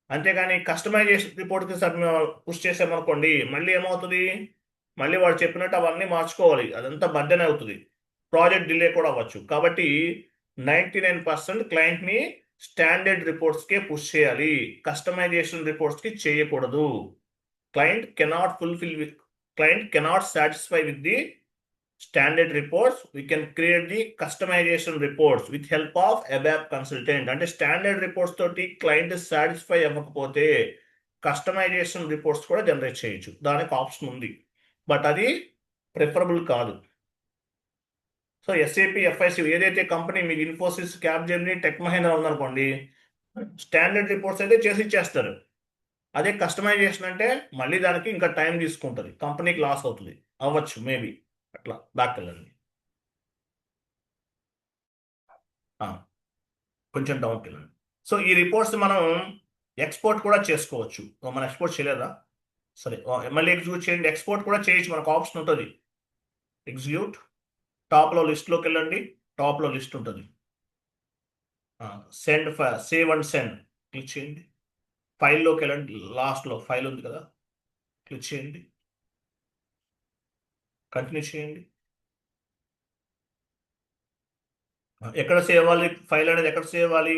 అంతేగాని కస్టమైజేషన్ రిపోర్ట్కి పుష్ చేసామనుకోండి మళ్ళీ ఏమవుతుంది మళ్ళీ వాడు చెప్పినట్టు అవన్నీ మార్చుకోవాలి అదంతా బర్డెన్ అవుతుంది ప్రాజెక్ట్ డిలే కూడా అవ్వచ్చు కాబట్టి 99% క్లయింట్ని స్టాండర్డ్ రిపోర్ట్స్కే పుష్ చేయాలి కస్టమైజేషన్ రిపోర్ట్స్కి చేయకూడదు client cannot satisfy with the standard reports we can create the customization reports with help of ABAP consultant అంటే స్టాండర్డ్ రిపోర్ట్స్ తోటి క్లయింట్ సాటిస్ఫై అవ్వకపోతే కస్టమైజేషన్ రిపోర్ట్స్ కూడా జనరేట్ చేయొచ్చు దానికి ఆప్షన్ ఉంది బట్ అది ప్రిఫరబుల్ కాదు సో ఎస్ఏపి ఎఫ్ఐసి ఏదైతే కంపెనీ మీకు ఇన్ఫోసిస్ క్యాప్జెమిని టెక్ మహీంద్రా ఉందనుకోండి స్టాండర్డ్ రిపోర్ట్స్ అయితే చేసి ఇచ్చేస్తారు అదే కస్టమైజేషన్ అంటే మళ్ళీ దానికి ఇంకా టైం తీసుకుంటుంది కంపెనీకి లాస్ అవుతుంది అవ్వచ్చు మేబీ అట్లా బ్యాక్ వెళ్ళండి కొంచెం డౌన్కి వెళ్ళండి సో ఈ రిపోర్ట్స్ మనం ఎక్స్పోర్ట్ కూడా చేసుకోవచ్చు మనం ఎక్స్పోర్ట్ చేయలేదా సరే మళ్ళీ ఎగ్జిక్యూట్ చేయండి ఎక్స్పోర్ట్ కూడా చేయొచ్చు మనకు ఆప్షన్ ఉంటుంది ఎగ్జిక్యూట్ టాప్లో లిస్ట్లోకి వెళ్ళండి టాప్లో లిస్ట్ ఉంటుంది send save and send click చేయండి ఫైల్లోకి వెళ్ళండి లాస్ట్లో ఫైల్ ఉంది కదా క్లిక్ చేయండి కంటిన్యూ చేయండి ఎక్కడ సేవ్ అవ్వాలి ఫైల్ అనేది ఎక్కడ సేవ్ అవ్వాలి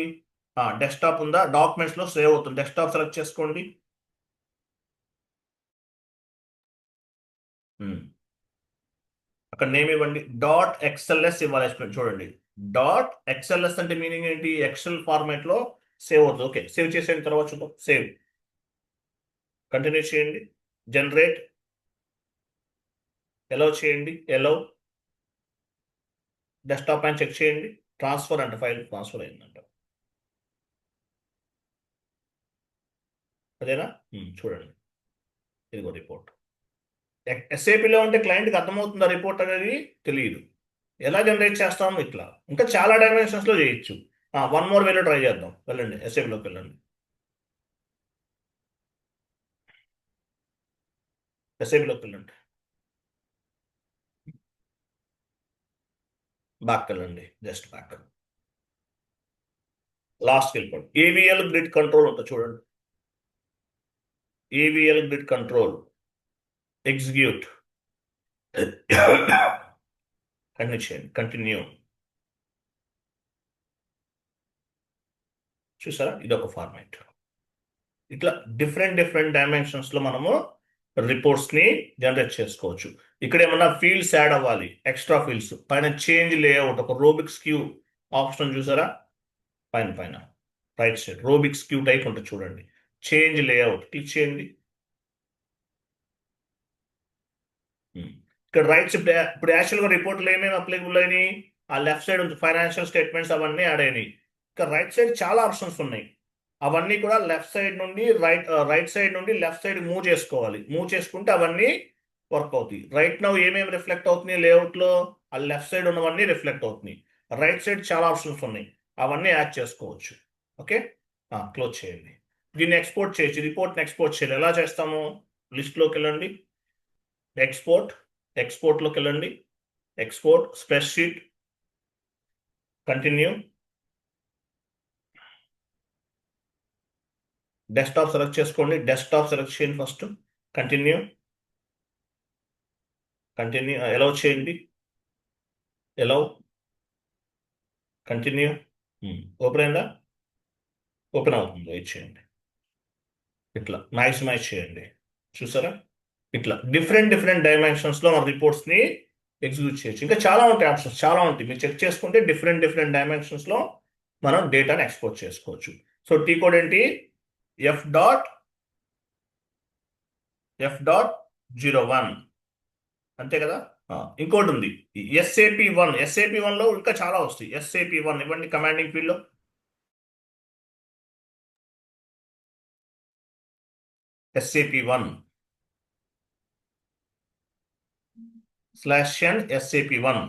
డెస్క్టాప్ ఉందా డాక్యుమెంట్స్లో సేవ్ అవుతుంది డెస్క్టాప్ సెలెక్ట్ చేసుకోండి అక్కడ నేమ్ ఇవ్వండి .xls ఇవ్వాలి చూడండి .xls అంటే మీనింగ్ ఏంటి ఎక్సెల్ ఫార్మాట్లో సేవ్ అవుతుంది ఓకే సేవ్ చేసిన తర్వాత చూద్దాం సేవ్ కంటిన్యూ చేయండి జనరేట్ ఎలో చేయండి ఎలో డెస్క్టాప్ పైన చెక్ చేయండి ట్రాన్స్ఫర్ అంటే ఫైల్ ట్రాన్స్ఫర్ అయిందంట అదేనా చూడండి ఇదిగో రిపోర్ట్ ఎస్ఏపిలో ఉంటే క్లయింట్కి అర్థమవుతుందా రిపోర్ట్ అనేది తెలియదు ఎలా జనరేట్ చేస్తాము ఇట్లా ఇంకా చాలా డైమెన్షన్స్లో చేయొచ్చు వన్ మోర్ వేలో ట్రై చేద్దాం. వెళ్ళండి, ఎస్ఏబిలోకి వెళ్ళండి. ఎస్ఏబిలోకి వెళ్ళండి. బ్యాక్ వెళ్ళండి, జస్ట్ బ్యాక్. లాస్ట్కి వెళ్ళిపోండి. ఏవిఎల్ గ్రిడ్ కంట్రోల్ ఉంటుంది చూడండి. AVL grid control execute. Continue చేయండి, కంటిన్యూ. చూసారా, ఇది ఒక ఫార్మాట్. ఇట్లా డిఫరెంట్ డైమెన్షన్స్లో మనము రిపోర్ట్స్ని జనరేట్ చేసుకోవచ్చు. ఇక్కడ ఏమన్నా ఫీల్డ్స్ యాడ్ అవ్వాలి, ఎక్స్ట్రా ఫీల్డ్స్ పైన చేంజ్ లేఅవుట్, ఒక రోబిక్స్ క్యూ ఆప్షన్ చూసారా, పైన రైట్ సైడ్ రోబిక్స్ క్యూ టైప్ ఉంటుంది చూడండి. చేంజ్ లేఅవుట్ క్లిక్ చేయండి. ఇక్కడ రైట్స్ ఇప్పుడు యాక్చువల్గా రిపోర్ట్లు ఏమేమి అప్లికబుల్ అయినాయి, ఆ లెఫ్ట్ సైడ్ ఉంది ఫైనాన్షియల్ స్టేట్మెంట్స్, అవన్నీ యాడ్ అయినాయి. ఇక్కడ రైట్ సైడ్ చాలా ఆప్షన్స్ ఉన్నాయి, అవన్నీ కూడా లెఫ్ట్ సైడ్ నుండి రైట్ సైడ్ నుండి లెఫ్ట్ సైడ్ మూవ్ చేసుకోవాలి. మూవ్ చేసుకుంటే అవన్నీ వర్క్ అవుతాయి. రైట్ నౌ ఏమేమి రిఫ్లెక్ట్ అవుతున్నాయి లేఅవుట్లో, ఆ లెఫ్ట్ సైడ్ ఉన్నవన్నీ రిఫ్లెక్ట్ అవుతున్నాయి. రైట్ సైడ్ చాలా ఆప్షన్స్ ఉన్నాయి, అవన్నీ యాడ్ చేసుకోవచ్చు. ఓకే, క్లోజ్ చేయండి. దీన్ని ఎక్స్పోర్ట్ చేయొచ్చు, రిపోర్ట్ని ఎక్స్పోర్ట్ చేయాలి. ఎలా చేస్తాము, లిస్ట్లోకి వెళ్ళండి, ఎక్స్పోర్ట్లోకి వెళ్ళండి, export spreadsheet, continue. Desktop select చేసుకోండి, డెస్క్టాప్ సెలెక్ట్ చేయండి ఫస్ట్, కంటిన్యూ. అలౌ చేయండి, అలౌ, కంటిన్యూ. ఓపెన్ అయిందా, ఓపెన్ అవుతుంది, వెయిట్ చేయండి. ఇట్లా మ్యాక్సిమైజ్ చేయండి, చూసారా. ఇట్లా డిఫరెంట్ డైమెన్షన్స్లో మన రిపోర్ట్స్ని ఎగ్జిక్యూట్ చేయొచ్చు. ఇంకా చాలా ఉంటాయి, ఆప్షన్స్ చాలా ఉంటాయి, మీరు చెక్ చేసుకుంటే డిఫరెంట్ డైమెన్షన్స్లో మనం డేటాని ఎక్స్పోర్ట్ చేసుకోవచ్చు. సో టీ కోడ్ ఏంటి, F.01 అంతే కదా. ఇంకోటి ఉంది SAP1 లో ఇంకా చాలా వస్తాయి. SAP1 ఇవ్వండి కమాండింగ్ ఫీల్డ్లో, SAP1 /n SAP1.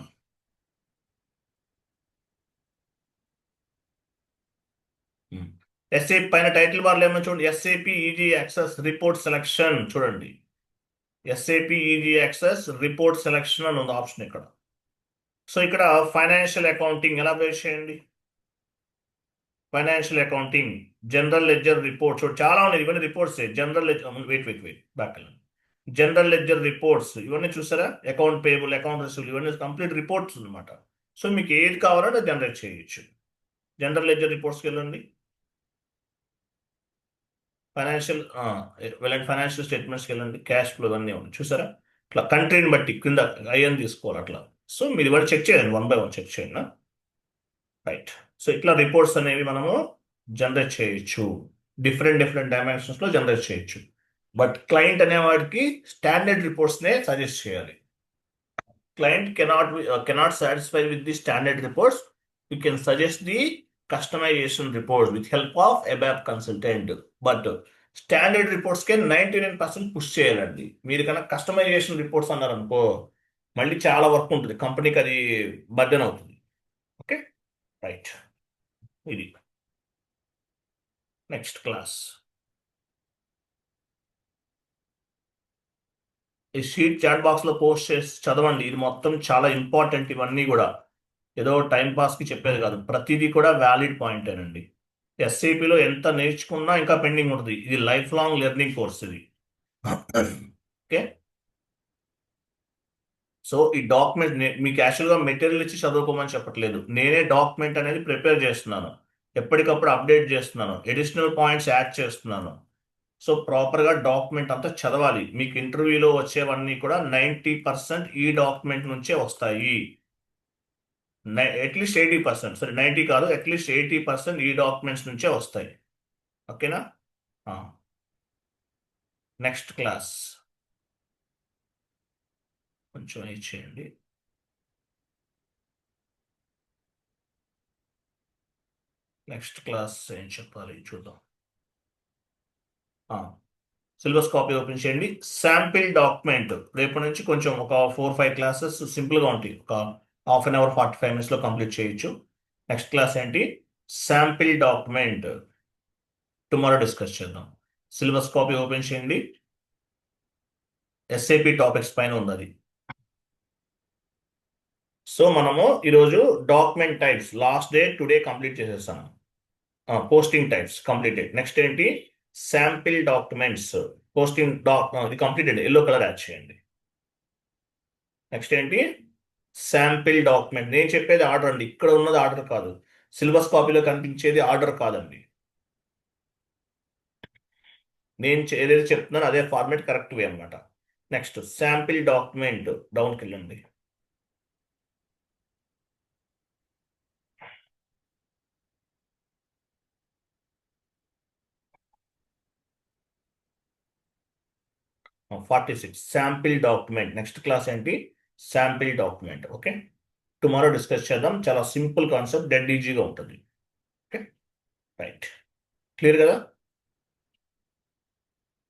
SAP పైన టైటిల్ బార్లో ఏమో చూడండి, SAP easy access report selection చూడండి. SAP easy access report selection అని ఉంది ఆప్షన్ ఇక్కడ. సో ఇక్కడ ఫైనాన్షియల్ అకౌంటింగ్ ఎలా బేస్ చేయండి, financial accounting, general ledger reports చాలా ఉన్నాయి, ఇవన్నీ reports. General wait back general ledger reports ఇవన్నీ చూసారా, అకౌంట్ పేబుల్, అకౌంట్ రిసీవబుల్, ఇవన్నీ కంప్లీట్ రిపోర్ట్స్ అనమాట. సో మీకు ఏది కావాలంటే జనరేట్ చేయొచ్చు. జనరల్ లెడ్జర్ రిపోర్ట్స్కి వెళ్ళండి, ఫైనాన్షియల్ స్టేట్మెంట్స్కి వెళ్ళండి, క్యాష్ ఫ్లో ఇవన్నీ ఉన్నాయి చూసారా. ఇట్లా కంట్రీని బట్టి కింద ఐఎన్ తీసుకోవాలి అట్లా. సో మీరు ఇవన్నీ చెక్ చేయండి, 1 by 1 చెక్ చేయండి. రైట్, సో ఇట్లా రిపోర్ట్స్ అనేవి మనము జనరేట్ చేయొచ్చు, డిఫరెంట్ డైమెన్షన్స్లో జనరేట్ చేయొచ్చు. బట్ క్లయింట్ అనేవాడికి స్టాండర్డ్ రిపోర్ట్స్నే సజెస్ట్ చేయాలి. Client cannot satisfy with the standard reports. You can suggest the customization reports with help of ABAP consultant. But standard రిపోర్ట్స్కే 99% పుష్ చేయాలండి. మీరు కనుక కస్టమైజేషన్ రిపోర్ట్స్ అన్నారనుకో, మళ్ళీ చాలా వర్క్ ఉంటుంది, కంపెనీకి అది బర్డెన్ అవుతుంది. ఓకే, రైట్, ఇది నెక్స్ట్ క్లాస్. ఈ షీట్ చాట్ బాక్స్లో పోస్ట్ చేసి చదవండి, ఇది మొత్తం చాలా ఇంపార్టెంట్. ఇవన్నీ కూడా ఏదో టైం పాస్కి చెప్పేది కాదు, ప్రతిదీ కూడా వ్యాలిడ్ పాయింట్ అండి. SAPలో ఎంత నేర్చుకున్నా ఇంకా పెండింగ్ ఉంటుంది, ఇది లైఫ్ లాంగ్ లెర్నింగ్ కోర్స్ ఇది. ఓకే, సో ఈ డాక్యుమెంట్ మీకు యాక్చువల్గా మెటీరియల్ ఇచ్చి చదువుకోమని చెప్పట్లేదు, నేనే డాక్యుమెంట్ అనేది ప్రిపేర్ చేస్తున్నాను, ఎప్పటికప్పుడు అప్డేట్ చేస్తున్నాను, అడిషనల్ పాయింట్స్ యాడ్ చేస్తున్నాను. సో ప్రాపర్గా డాక్యుమెంట్ అంతా చదవాలి. మీకు ఇంటర్వ్యూలో వచ్చేవన్నీ కూడా 90% ఈ డాక్యుమెంట్ నుంచే వస్తాయి. అట్లీస్ట్ 80%, సరే 90 కాదు, అట్లీస్ట్ 80% ఈ డాక్యుమెంట్స్ నుంచే వస్తాయి. ఓకేనా, నెక్స్ట్ క్లాస్ కొంచెం చేయండి. నెక్స్ట్ క్లాస్ ఏం చెప్పాలి చూద్దాం. సిలబస్ కాపీ ఓపెన్ చేయండి, శాంపిల్ డాక్యుమెంట్. రేపటి నుంచి కొంచెం ఒక 4-5 క్లాసెస్ సింపుల్గా ఉంటాయి, ఒక 1/2 hour 45 minutesలో కంప్లీట్ చేయొచ్చు. నెక్స్ట్ క్లాస్ ఏంటి, శాంపిల్ డాక్యుమెంట్ టుమారో డిస్కస్ చేద్దాం. సిలబస్ కాపీ ఓపెన్ చేయండి. ఎస్ఏపి టాపిక్స్ పైన ఉన్నది. సో మనము ఈరోజు document types last day today complete చేసేసాము. Posting types completed. నెక్స్ట్ ఏంటి? Sample documents. పోస్టింగ్ ఇది కంప్లీటెడ్. ఎల్లో కలర్ యాడ్ చేయండి. నెక్స్ట్ ఏంటి? Sample document. నేను చెప్పేది ఆర్డర్ అండి, ఇక్కడ ఉన్నది ఆర్డర్ కాదు. సిలబస్ కాపీలో కనిపించేది ఆర్డర్ కాదండి. నేను ఏదైతే చెప్తున్నానో అదే ఫార్మేట్ కరెక్ట్ వే అనమాట. నెక్స్ట్ శాంపిల్ డాక్యుమెంట్ డౌన్కి వెళ్ళండి. .46 శాంపిల్ డాక్యుమెంట్. నెక్స్ట్ క్లాస్ ఏంటి? Sample document. Okay, tomorrow discuss చేద్దాం. చాలా సింపుల్ కాన్సెప్ట్, డెడ్ ఈజీగా ఉంటుంది. Okay, right. క్లియర్ కదా?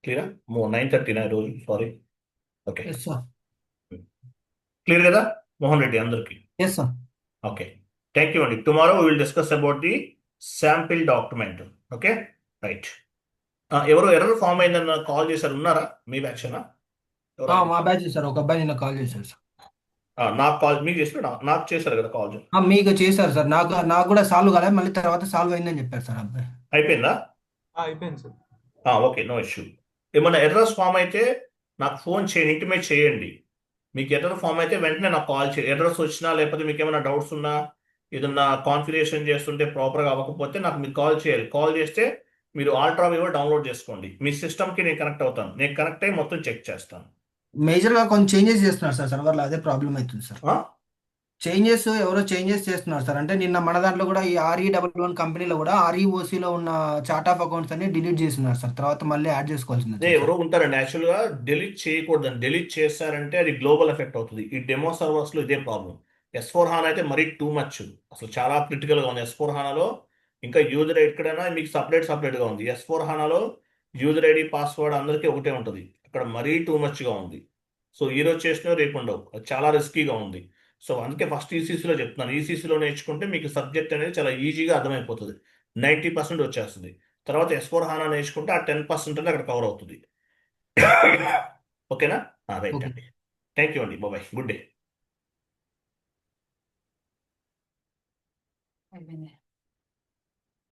క్లియరా? 9:30 రోజు, sorry. Okay, yes sir. Clear కదా మోహన్ రెడ్డి అందరికి? Yes sir. Okay, thank you అండి. Tomorrow we will discuss about the sample document. Okay, right. ఎవరు ఎర్రర్ ఫామ్ అయిందన్న కాల్ చేశారు, ఉన్నారా మీ బ్యాచ్నా? మా బ్యాచ్ సార్, ఒక అబ్బాయి నిన్న కాల్ చేశారు సార్. నాకు కాల్ మీకు చేశారు, నాకు చేశారు కదా కాల్. మీకు చేశారు సార్. నాకు కూడా సాల్వ్ కాలేదు, మళ్ళీ తర్వాత సాల్వ్ అయిందని చెప్పారు సార్ అబ్బాయి. అయిపోయిందా? అయిపోయింది సార్. Okay, no issue. ఏమన్నా ఎర్రర్స్ ఫామ్ అయితే నాకు ఫోన్ చేయండి, ఇంటిమేట్ చేయండి. మీకు ఎర్రర్ ఫామ్ అయితే వెంటనే నాకు కాల్ చేయండి. ఎర్రర్స్ వచ్చినా లేకపోతే మీకు ఏమైనా డౌట్స్ ఉన్నా, ఏదన్నా కాన్ఫిగరేషన్ చేస్తుంటే ప్రాపర్గా అవ్వకపోతే నాకు మీరు కాల్ చేయాలి. కాల్ చేస్తే మీరు ఆల్ట్రా వివో డౌన్లోడ్ చేసుకోండి. మీ సిస్టమ్కి నేను కనెక్ట్ అవుతాను. నేను కనెక్ట్ అయ్యి మొత్తం చెక్ చేస్తాను. మేజర్గా కొంచెం చేంజెస్ చేస్తున్నారు సార్ సర్వర్లో, అదే ప్రాబ్లం అవుతుంది సార్. ఆ? ఎవరో చేంజెస్ చేస్తున్నారు సార్. అంటే నిన్న మన దాంట్లో కూడా ఈ RE11 కంపెనీలో కూడా REOCలో ఉన్న చార్ట్ ఆఫ్ అకౌంట్స్ అన్ని డిలీట్ చేస్తున్నారు సార్. తర్వాత మళ్ళీ యాడ్ చేసుకోవాల్సింది అదే ఎవరో ఉంటారండి. యాక్చువల్గా డిలీట్ చేయకూడదని, డిలీట్ చేశారంటే అది గ్లోబల్ ఎఫెక్ట్ అవుతుంది. ఈ డెమో సర్వర్స్లో ఇదే ప్రాబ్లం. S4 HANA అయితే మరీ టూ మచ్, అసలు చాలా క్రిటికల్గా ఉంది. S4 HANAలో ఇంకా యూజర్ ఎక్కడైనా మీకు సపరేట్గా ఉంది. S4 HANAలో యూజర్ ఐడి పాస్వర్డ్ అందరికీ ఒకటే ఉంటుంది. అక్కడ మరీ టూ మచ్గా ఉంది. సో ఈరోజు చేసినా రేపు ఉండవు, అది చాలా రిస్కీగా ఉంది. సో అందుకే ఫస్ట్ ఈసీసీలో చెప్తున్నాను. ఈసీసీలో నేర్చుకుంటే మీకు సబ్జెక్ట్ అనేది చాలా ఈజీగా అర్థమైపోతుంది. 90% వచ్చేస్తుంది. తర్వాత S4 HANA నేర్చుకుంటే ఆ 10% అనేది అక్కడ కవర్ అవుతుంది. ఓకేనా? Right okay. అండి, థ్యాంక్ యూ అండి, బాయ్, గుడ్ డే. అయిపోయింది.